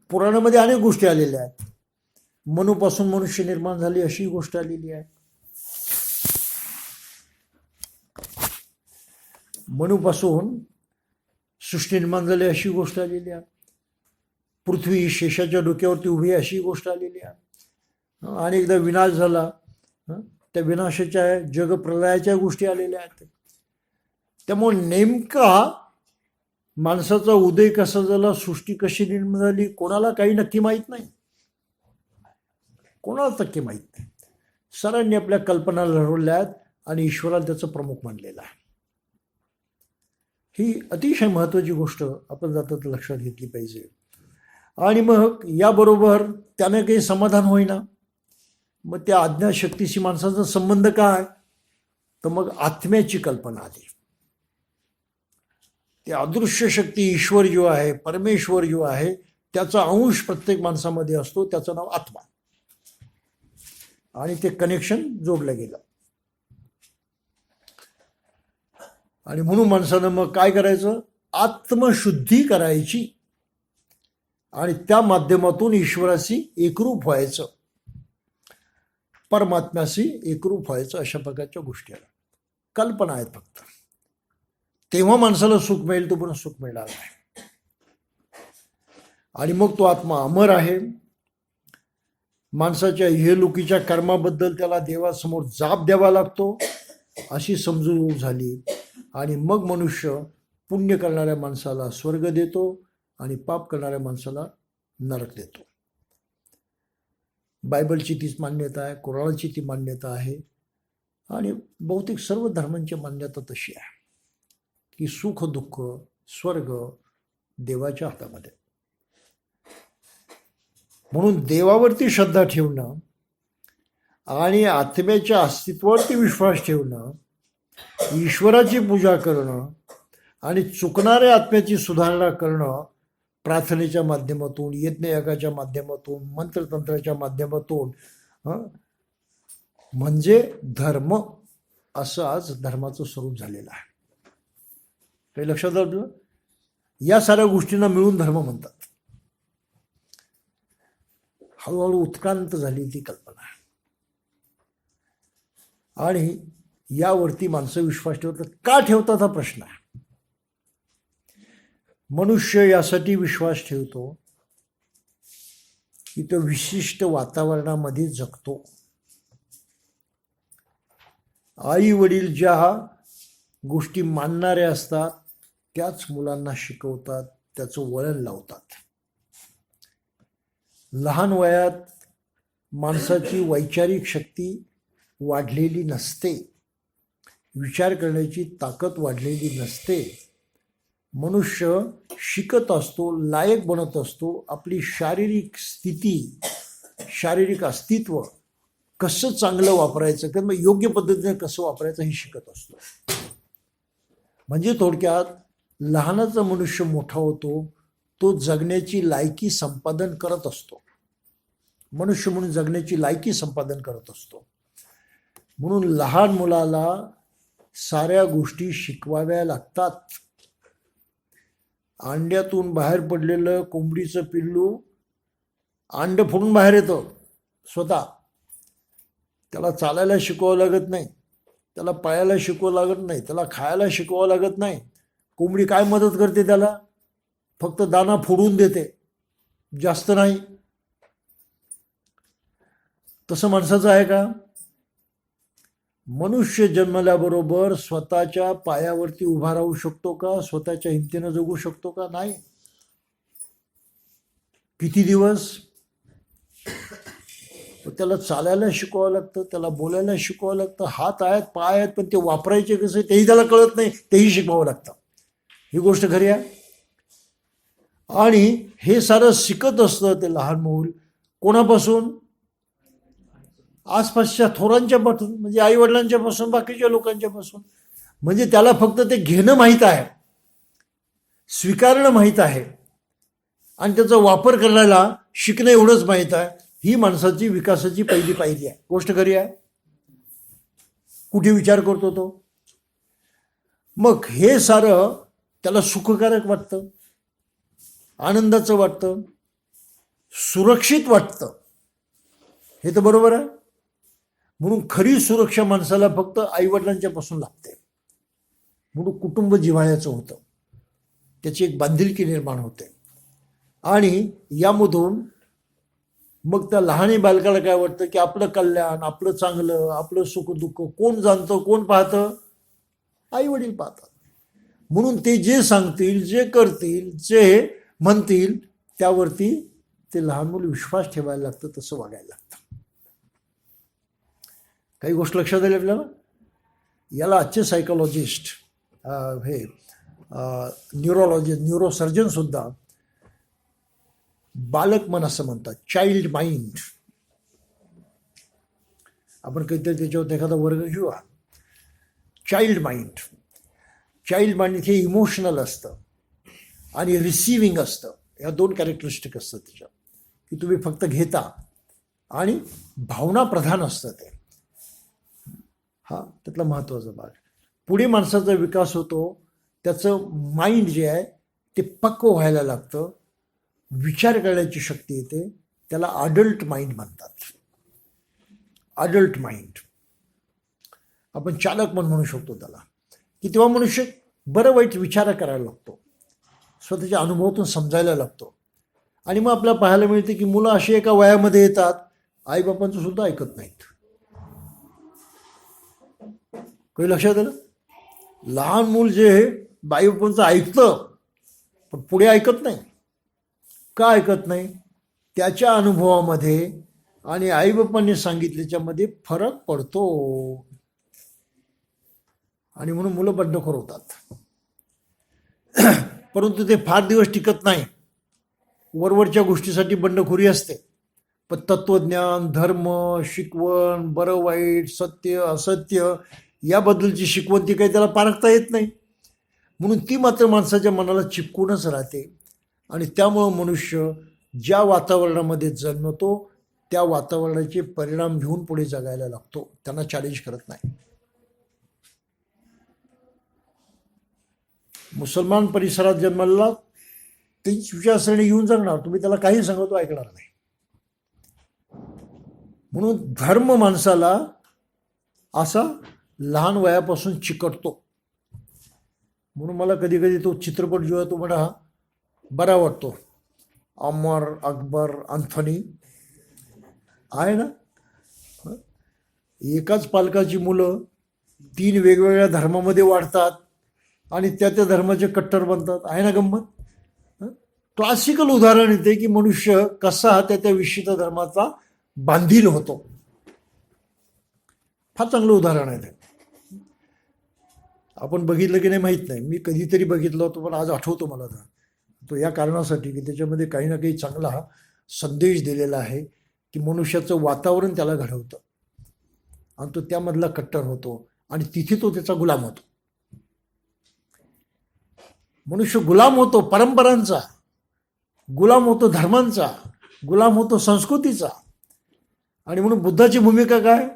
पुराणामध्ये अनेक गोष्टी आलेल्या आहेत. मनूपासून मनुष्य निर्माण झाली अशी गोष्ट आलेली आहे. मनूपासून सृष्टी निर्माण झाली अशी गोष्ट आलेली आहे. पृथ्वी शेषाच्या डोक्यावरती उभी अशी गोष्ट आलेली आहे. अनेकदा विनाश झाला, त्या विनाशाच्या जगप्रलयाच्या गोष्टी आलेल्या आहेत. त्यामुळे नेमका माणसाचा उदय कसा झाला, सृष्टी कशी निर्माण झाली, कोणाला काही नक्की माहीत नाही. कोणाला नक्की माहीत नाही. सरांनी आपल्या कल्पना लढवल्या आहेत आणि ईश्वराला त्याचं प्रमुख मानलेलं आहे. ही अतिशय महत्त्वाची गोष्ट आपण जातात लक्षात घेतली पाहिजे. आणि मग याबरोबर त्याने काही समाधान होईना. मग त्या अज्ञाशक्तीशी माणसाचा संबंध काय, तर मग आत्म्याची कल्पना आली. ते अदृश्य शक्ती ईश्वर जो आहे, परमेश्वर जो आहे, त्याचा अंश प्रत्येक माणसामध्ये असतो, त्याचं नाव आत्मा. आणि ते कनेक्शन जोडलं गेलं. आणि म्हणून माणसानं मग काय करायचं, आत्मशुद्धी करायची आणि त्या माध्यमातून ईश्वराशी एकरूप व्हायचं, परमात्म्याशी एकरूप व्हायचं. अशा प्रकारच्या गोष्टी आहेत, कल्पना आहेत फक्त. तेव्हा माणसाला सुख मिळेल, तो पण सुख मिळणार नाही. आणि मग तो आत्मा अमर आहे. माणसाच्या इहलोकीच्या कर्माबद्दल त्याला देवासमोर जाब द्यावा लागतो अशी समजूत झाली. आणि मग मनुष्य पुण्य करणाऱ्या माणसाला स्वर्ग देतो आणि पाप करणाऱ्या माणसाला नरक देतो. बायबलची तीच मान्यता आहे, कुराणाची ती मान्यता आहे आणि बहुतेक सर्व धर्मांची मान्यता तशी आहे की सुख दुःख स्वर्ग देवाच्या हातामध्ये. म्हणून देवावरती श्रद्धा ठेवणं आणि आत्म्याच्या अस्तित्वावरती विश्वास ठेवणं, ईश्वराची पूजा करणं आणि चुकणाऱ्या आत्म्याची सुधारणा करणं प्रार्थनेच्या माध्यमातून, यज्ञयागाच्या माध्यमातून, मंत्रतंत्राच्या माध्यमातून, म्हणजे धर्म. असं आज धर्माचं स्वरूप झालेलं आहे. काही लक्षात आलं? या साऱ्या गोष्टींना मिळून धर्म म्हणतात. हळूहळू उत्क्रांत झाली ती कल्पना आणि यावरती माणसं विश्वास ठेवतात. का ठेवतात हा प्रश्न आहे. मनुष्य यासाठी विश्वास ठेवतो की तो विशिष्ट वातावरणामध्ये जगतो. आई वडील ज्या गोष्टी मानणारे असतात त्याच मुलांना शिकवतात, त्याचं वळण लावतात. लहान वयात माणसाची वैचारिक शक्ती वाढलेली नसते, विचार करण्याची ताकद वाढलेली नसते. मनुष्य शिकत असतो, लायक बनत असतो. आपली शारीरिक स्थिती, शारीरिक अस्तित्व कसं चांगलं वापरायचं किंवा योग्य पद्धतीने कसं वापरायचं हे शिकत असतो. म्हणजे थोडक्यात लहानाचा मनुष्य मोठा होतो, तो जगण्याची लायकी संपादन करत असतो. मनुष्य म्हणून जगण्याची लायकी संपादन करत असतो. म्हणून लहान मुलाला साऱ्या गोष्टी शिकवाव्या लागतात. अंड्यातून बाहेर पडलेलं कोंबडीचं पिल्लू अंड फोडून बाहेर येतं स्वतः. त्याला चालायला शिकवावं लागत नाही, त्याला पळायला शिकवावं लागत नाही, त्याला खायला शिकवावं लागत नाही. कोंबडी काय मदत करते त्याला, फक्त दाना फोडून देते, जास्त नाही. तसं माणसाचं आहे का? मनुष्य जन्मल्याबरोबर स्वतःच्या पायावरती उभा राहू शकतो का? स्वतःच्या हिमतीनं जगू शकतो का? नाही. किती दिवस? त्याला चालायला शिकवावं लागतं, त्याला बोलायला शिकवावं लागतं. हात आहेत, पाय आहेत, पण ते वापरायचे कसे तेही त्याला कळत नाही, तेही शिकवावं लागतं. ही गोष्ट खरी आहे. आणि हे सारं शिकत असतं ते लहान मूल कोणापासून? आसपासच्या थोरांच्या पासून, म्हणजे आई वडिलांच्या पासून, बाकीच्या लोकांच्या पासून. म्हणजे त्याला फक्त ते घेणं माहीत आहे, स्वीकारणं माहीत आहे आणि त्याचा वापर करायला शिकणं एवढंच माहीत आहे. ही माणसाची विकासाची पहिली पायरी आहे. गोष्ट खरी आहे. कुठे विचार करतो तो? मग हे सारं त्याला सुखकारक वाटतं, आनंदाचं वाटतं, सुरक्षित वाटतं. हे तर बरोबर आहे. म्हणून खरी सुरक्षा माणसाला फक्त आईवडिलांच्या पासून लागते. म्हणून कुटुंब जिव्हाळ्याचं होतं, त्याची एक बांधिलकी निर्माण होते आणि यामधून मग त्या लहानी बालकाला काय वाटतं की आपलं कल्याण, आपलं चांगलं, आपलं सुखदुःख कोण जाणतं, कोण पाहतं? आई वडील पाहतात. म्हणून ते जे सांगतील, जे करतील, जे म्हणतील त्यावरती ते लहान मुलं विश्वास ठेवायला लागतं, तसं वागायला लागतं. काही गोष्ट लक्षात आली आपल्याला? याला आजचे सायकोलॉजिस्ट, हे न्यूरोलॉजिस्ट, न्यूरोसर्जन सुद्धा बालक मन असं म्हणतात, चाइल्ड माइंड. आपण काहीतरी त्याच्यावर एखादा वर्ग घेऊया. Child mind. चाइल्ड माइंड हे इमोशनल असतं आणि रिसिव्हिंग असतं. या दोन कॅरेक्टरिस्टिक असतात त्याच्या, की तुम्ही फक्त घेता आणि भावना प्रधान असतं ते. हा त्यातला महत्त्वाचा भाग. पुढे माणसाचा विकास होतो, त्याचं माइंड जे आहे ते पक्व व्हायला लागतं, विचार करण्याची शक्ती येते. त्याला अडल्ट माइंड म्हणतात. Adult mind. आपण चालक मन म्हणू शकतो त्याला, की तेव्हा मनुष्य बरं वाईट विचार करायला लागतो, स्वतःच्या अनुभवातून समजायला लागतो. आणि मग आपल्याला पाहायला मिळते की मुलं अशी एका वयामध्ये येतात, आईबापांचं सुद्धा ऐकत नाहीत. काही लक्षात आलं? लहान मूल जे आईबापांचं ऐकतं पण पुढे ऐकत नाही. का ऐकत नाही? त्याच्या अनुभवामध्ये आणि आईबापांनी सांगितल्याच्यामध्ये फरक पडतो आणि म्हणून मुलं बंडखोर होतात. परंतु ते फार दिवस टिकत नाही. वरवरच्या गोष्टीसाठी बंडखोरी असते, पण तत्वज्ञान, धर्म, शिकवण, बरं वाईट, सत्य असत्य याबद्दलची शिकवण ती काही त्याला पारखता येत नाही. म्हणून ती मात्र माणसाच्या मनाला चिपकूनच राहते आणि त्यामुळं मनुष्य ज्या वातावरणामध्ये जन्मतो त्या वातावरणाचे परिणाम घेऊन पुढे जगायला लागतो. त्यांना चॅलेंज करत नाही. मुसलमान परिसरात जन्माला तीच विचारसरणी घेऊन जगणार. तुम्ही त्याला काही सांगतो ऐकणार नाही. म्हणून धर्म माणसाला असा लहान वयापासून चिकटतो. म्हणून मला कधी कधी तो चित्रपट जो आहे तो मला बरा वाटतो. अमर, अकबर, अँथनी आहे ना. एकाच पालकाची मुलं 3 वेगवेगळ्या धर्मामध्ये वाढतात आणि त्या धर्माचे कट्टर बनतात. आहे ना गंमत? क्लासिकल उदाहरण येते की मनुष्य कसा त्या विशिष्ट धर्माचा बांधील होतो. फार चांगलं उदाहरण आहे ते. आपण बघितलं की नाही माहीत नाही, मी कधीतरी बघितलं होतं पण आज आठवतो मला तो या कारणासाठी की त्याच्यामध्ये काही ना काही चांगला संदेश दिलेला आहे की मनुष्याचं वातावरण त्याला घडवतं आणि तो त्यामधला कट्टर होतो आणि तिथे तो त्याचा गुलाम होतो. मनुष्य गुलाम होतो परंपरांचा, गुलाम होतो धर्मांचा, गुलाम होतो संस्कृतीचा. आणि म्हणून बुद्धाची भूमिका काय?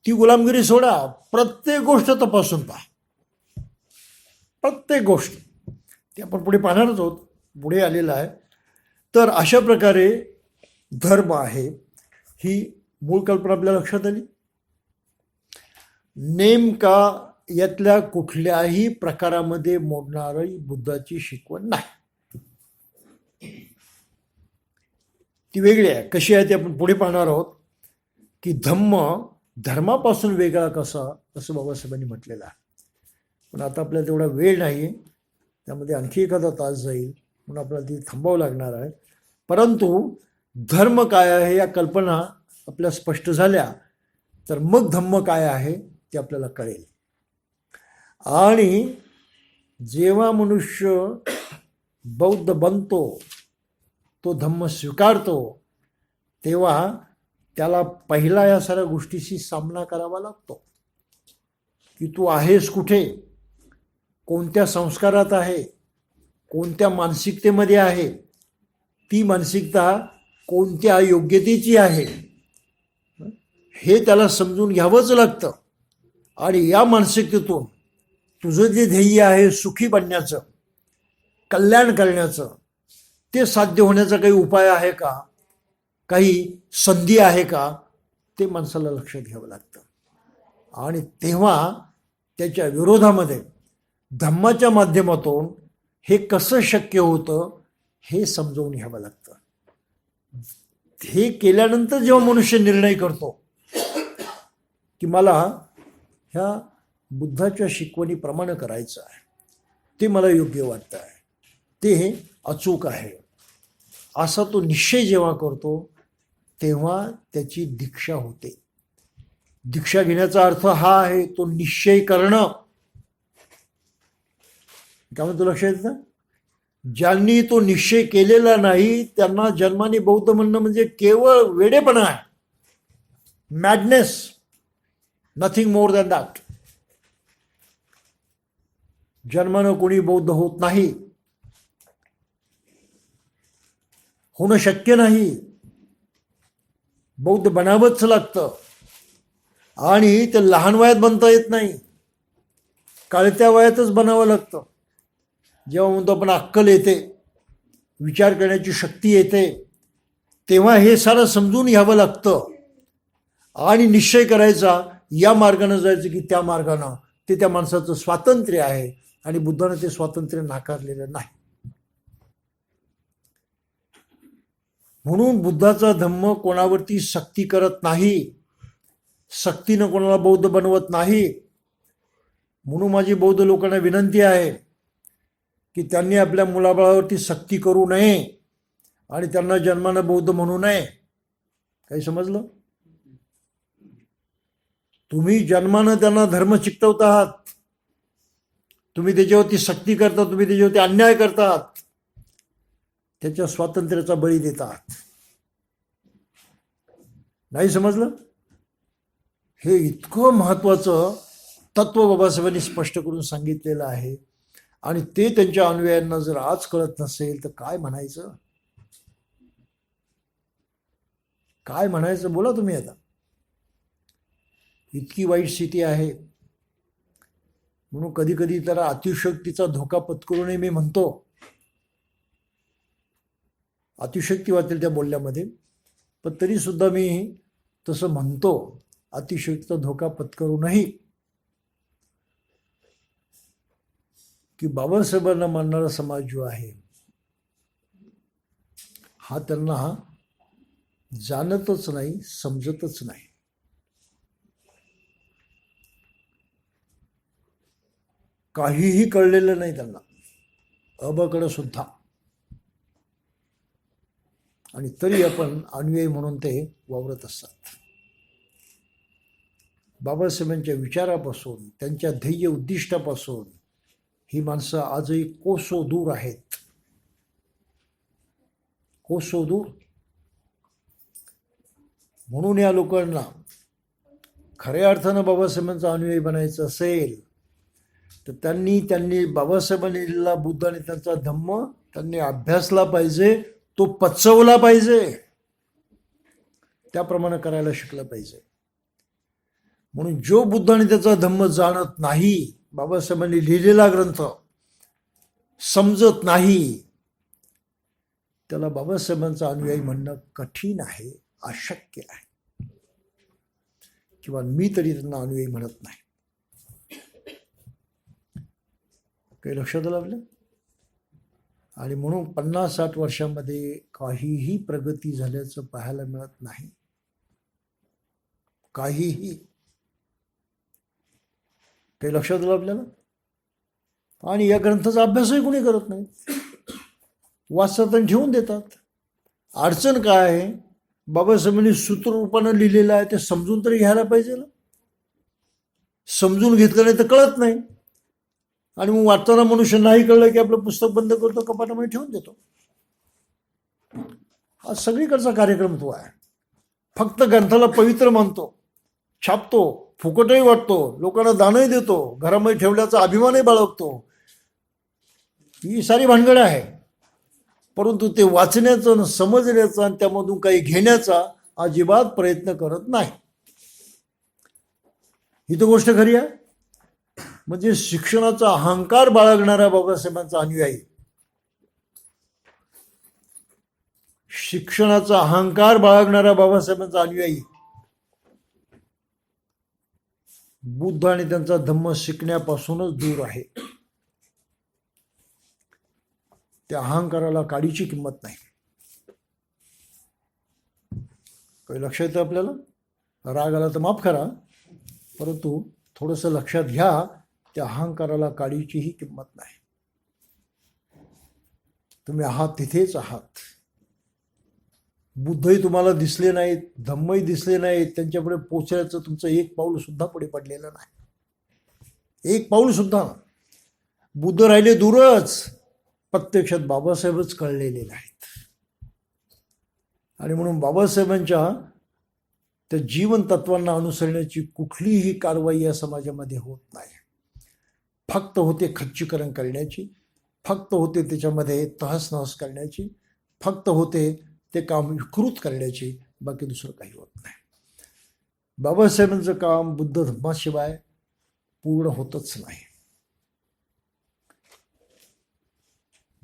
ती गुलामगिरी सोडा, प्रत्येक गोष्ट तपासून पहा. प्रत्येक गोष्ट ती आपण पुढे पाहणारच आहोत, पुढे आलेला आहे. तर अशा प्रकारे धर्म आहे ही मूळ कल्पना आपल्या लक्षात आली. नेमका यातल्या कुठल्याही प्रकारामध्ये मोडणारी बुद्धाची शिकवण नाही. ती वेगळी आहे. कशी आहे ती आपण पुढे पाहणार आहोत. की धर्मापासून वेगळा कसा, असं बाबासाहेबांनी म्हटलेलं आहे. पण आता आपल्याला तेवढा वेळ नाही, त्यामध्ये आणखी एखादा तास जाईल म्हणून आपल्याला ती थांबावं लागणार आहे. परंतु धर्म काय आहे या कल्पना आपल्या स्पष्ट झाल्या तर मग धम्म काय आहे ते आपल्याला कळेल. आणि जेव्हा मनुष्य बौद्ध बनतो, तो धम्म स्वीकारतो, तेव्हा त्याला पहिला या साऱ्या गोष्टीशी सामना करावा लागतो की तू आहेस कुठे, कोणत्या संस्कारात आहे, कोणत्या मानसिकतेमध्ये आहे, ती मानसिकता कोणत्या योग्यतेची आहे हे त्याला समजून घ्यावंच लागतं. आणि या मानसिकतेतून तुझं जे ध्येय आहे सुखी बनण्याचं, कल्याण करण्याचं, ते साध्य होण्याचा काही उपाय आहे का, काही संधी आहे का, ते माणसाला लक्षात घ्यावं लागतं. आणि तेव्हा त्याच्या विरोधामध्ये धम्माच्या माध्यमातून हे कसं शक्य होतं हे समजावून घ्यावं लागतं. हे केल्यानंतर जेव्हा मनुष्य निर्णय करतो की मला ह्या बुद्धाच्या शिकवणीप्रमाणे करायचं आहे, ते मला योग्य वाटतं आहे, ते अचूक आहे, असा तो निश्चय जेव्हा करतो तेव्हा त्याची दीक्षा होते. दीक्षा घेण्याचा अर्थ हा आहे तो निश्चय करणं. त्यामुळे तो लक्षात येतं, ज्यांनी तो निश्चय केलेला नाही त्यांना जन्माने बौद्ध म्हणणं म्हणजे केवळ वेडेपणा आहे, madness, nothing more than that. जन्मानं कोणी बौद्ध होत नाही, होणं शक्य नाही. बौद्ध बनावंच लागतं आणि ते लहान वयात बनता येत नाही, कळत्या वयातच बनावं लागतं. जेव्हा म्हणतो आपण अक्कल येते, विचार करण्याची शक्ती येते, तेव्हा हे सारं समजून घ्यावं लागतं आणि निश्चय करायचा या मार्गानं जायचं की त्या मार्गानं. ते त्या माणसाचं स्वातंत्र्य आहे आणि बुद्धानं ते स्वातंत्र्य नाकारलेलं नाही. म्हणून बुद्धाचा धम्म कोणावरती सक्ती करत नाही, सक्तीनं कोणाला बौद्ध बनवत नाही. म्हणून माझी बौद्ध लोकांना विनंती आहे की त्यांनी आपल्या मुलाबाळावरती सक्ती करू नये आणि त्यांना जन्मानं बौद्ध म्हणू नये. काही समजलं? तुम्ही जन्मानं त्यांना धर्म शिकवत आहात, तुम्ही त्याच्यावरती सक्ती करता, तुम्ही त्याच्यावरती अन्याय करतात, त्याच्या स्वातंत्र्याचा बळी देतात. नाही समजलं? हे इतकं महत्वाचं तत्व बाबासाहेबांनी स्पष्ट करून सांगितलेलं आहे आणि ते त्यांच्या अनुयायांना जर आज कळत नसेल तर काय म्हणायचं? काय म्हणायचं बोला तुम्ही. आता इतकी वाईट स्थिती आहे. म्हणून कधी कधी त्याला अतिशयोक्तीचा धोका पत्करू नये मी म्हणतो. अतिशयोक्ती वाटेल त्या बोलण्यामध्ये, पण तरी सुद्धा मी तसं म्हणतो, अतिशयोक्तीचा धोका पत्करू नये. की बाबासाहेबांना मानणारा समाज जो आहे हा त्यांना जाणतच नाही, समजतच नाही. काहीही कळलेलं नाही त्यांना, अबकडं सुद्धा. आणि तरी आपण अनुयायी म्हणून ते वावरत असतात. बाबासाहेबांच्या विचारापासून, त्यांच्या ध्येय उद्दिष्टापासून ही माणसं आजही कोसो दूर आहेत, कोसो दूर. म्हणून या लोकांना खऱ्या अर्थानं बाबासाहेबांचा अनुयायी बनायचं असेल तर त्यांनी बाबासाहेबांनी लिहिलेला बुद्ध आणि त्यांचा धम्म त्यांनी अभ्यासला पाहिजे, तो पचवला पाहिजे, त्याप्रमाणे करायला शिकलं पाहिजे. म्हणून जो बुद्ध आणि त्याचा धम्म जाणत नाही, बाबासाहेबांनी लिहिलेला ग्रंथ समजत नाही, त्याला बाबासाहेबांचा अनुयायी म्हणणं कठीण आहे, अशक्य आहे. किंवा मी तरी त्यांना अनुयायी म्हणत नाही. काही लक्षात आलं आपलं? आणि म्हणून 50-60 वर्षामध्ये काहीही प्रगती झाल्याचं पाहायला मिळत नाही, काहीही. काही लक्षात आलं आपल्याला? आणि या ग्रंथाचा अभ्यासही कोणी करत नाही, वाचतात आणि ठेवून देतात. अडचण काय आहे? बाबासाहेबांनी सूत्ररूपानं लिहिलेलं आहे, ते समजून तरी घ्यायला पाहिजे ना. समजून घेतलं नाही तर कळत नाही. आणि मग वाचताना मनुष्य नाही कळलं की आपलं पुस्तक बंद करतो, कपाटामध्ये ठेवून देतो. हा सगळीकडचा कार्यक्रम तो आहे. फक्त ग्रंथाला पवित्र मानतो, छापतो, फुकटही वाटतो, लोकांना दानही देतो, घरामध्ये ठेवल्याचा अभिमानही बाळगतो. ही सारी भानगड आहे. परंतु ते वाचण्याचं, समजण्याचं आणि त्यामधून काही घेण्याचा अजिबात प्रयत्न करत नाही. ही तर गोष्ट खरी आहे. म्हणजे शिक्षणाचा अहंकार बाळगणाऱ्या बाबासाहेबांचा अनुयायी, शिक्षणाचा अहंकार बाळगणाऱ्या बाबासाहेबांचा अनुयायी बुद्ध आणि त्यांचा धम्म शिकण्यापासूनच दूर आहे. त्या अहंकाराला काडीची किंमत नाही. काही लक्षात येतं आपल्याला? राग आला तर माफ करा, परंतु थोडंसं लक्षात घ्या, त्या अहंकाराला काडीचीही किंमत नाही. तुम्ही आहात तिथेच आहात. बुद्धही तुम्हाला दिसले नाहीत, धम्मही दिसले नाहीत, त्यांच्यापुढे पोचण्याचं तुमचं एक पाऊल सुद्धा पुढे पडलेलं नाही. एक पाऊल सुद्धा. बुद्ध राहिले दूरच, प्रत्यक्षात बाबासाहेबच कळलेले नाहीत. आणि म्हणून बाबासाहेबांच्या त्या जीवन तत्वांना अनुसरण्याची कुठलीही कारवाई या समाजामध्ये होत नाही. फक्त होते खच्चीकरण करण्याची, फक्त होते त्याच्यामध्ये तहसनहस करण्याची, फक्त होते ते काम विकृत करण्याची, बाकी दुसरं काही होत नाही. बाबासाहेबांचं काम बुद्ध धम्माशिवाय पूर्ण होतच नाही.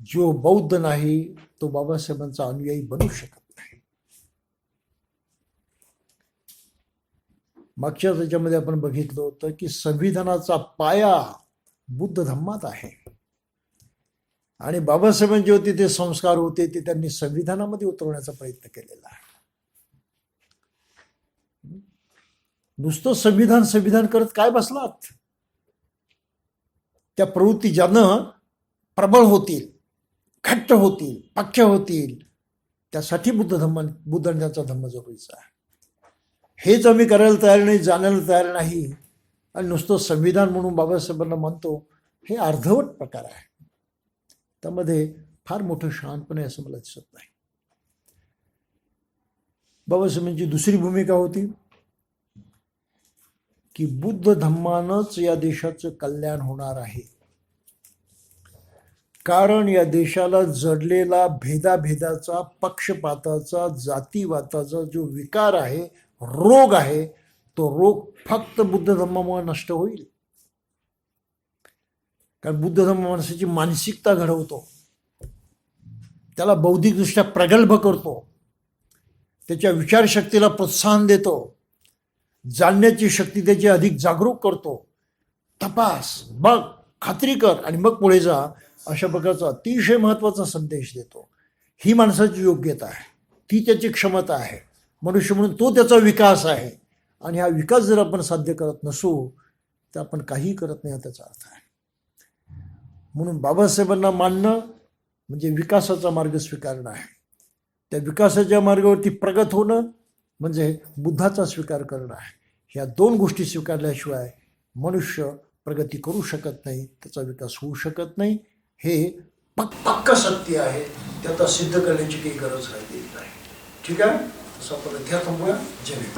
जो बौद्ध नाही तो बाबासाहेबांचा अनुयायी बनू शकत नाही. मागच्या त्याच्यामध्ये आपण बघितलं होतं की संविधानाचा पाया बुद्ध धम्मात आहे. आणि बाबासाहेबांचे होते ते संस्कार होते ते त्यांनी संविधानामध्ये उतरवण्याचा प्रयत्न केलेला आहे. नुसतं संविधान संविधान करत काय बसलात? त्या प्रवृत्ती ज्यानं प्रबळ होतील, घट्ट होतील, पक्क्या होतील, त्यासाठी बुद्ध आणि त्यांचा धम्म जरुरीचा आहे. हेच आम्ही करायला तयार नाही, जाण्याला तयार नाही आणि नुसतं संविधान म्हणून बाबासाहेबांना मानतो, हे अर्धवट प्रकार आहे. त्यामध्ये फार मोठं शहाणपण आहे असं मला दिसत नाही. बाबासाहेबांची दुसरी भूमिका होती की बुद्ध धम्मानंच या देशाचं कल्याण होणार आहे. कारण या देशाला जडलेला भेदाभेदाचा, पक्षपाताचा, जातीवादाचा जो विकार आहे, रोग आहे, तो रोग फक्त बुद्ध धम्मामुळे नष्ट होईल. कारण बुद्ध धम्म माणसाची मानसिकता घडवतो, त्याला बौद्धिकदृष्ट्या प्रगल्भ करतो, त्याच्या विचारशक्तीला प्रोत्साहन देतो, जाणण्याची शक्ती त्याची अधिक जागरूक करतो. तपास, बघ, खात्री कर आणि मग पुढे जा, अशा प्रकारचा अतिशय महत्त्वाचा संदेश देतो. ही माणसाची योग्यता आहे, ती त्याची क्षमता आहे, मनुष्य म्हणून तो त्याचा विकास आहे. आणि हा विकास जर आपण साध्य करत नसू तर आपण काही करत नाही, हा त्याचा अर्थ आहे. म्हणून बाबासाहेबांना मानणं म्हणजे विकासाचा मार्ग स्वीकारणं आहे. त्या विकासाच्या मार्गावरती प्रगत होणं म्हणजे बुद्धाचा स्वीकार करणं आहे. ह्या दोन गोष्टी स्वीकारल्याशिवाय मनुष्य प्रगती करू शकत नाही, त्याचा विकास होऊ शकत नाही. हे पक्क सत्य आहे, ते आता सिद्ध करण्याची काही गरज राहिलेली नाही. ठीक आहे, असं आपण इथे थांबूया. जय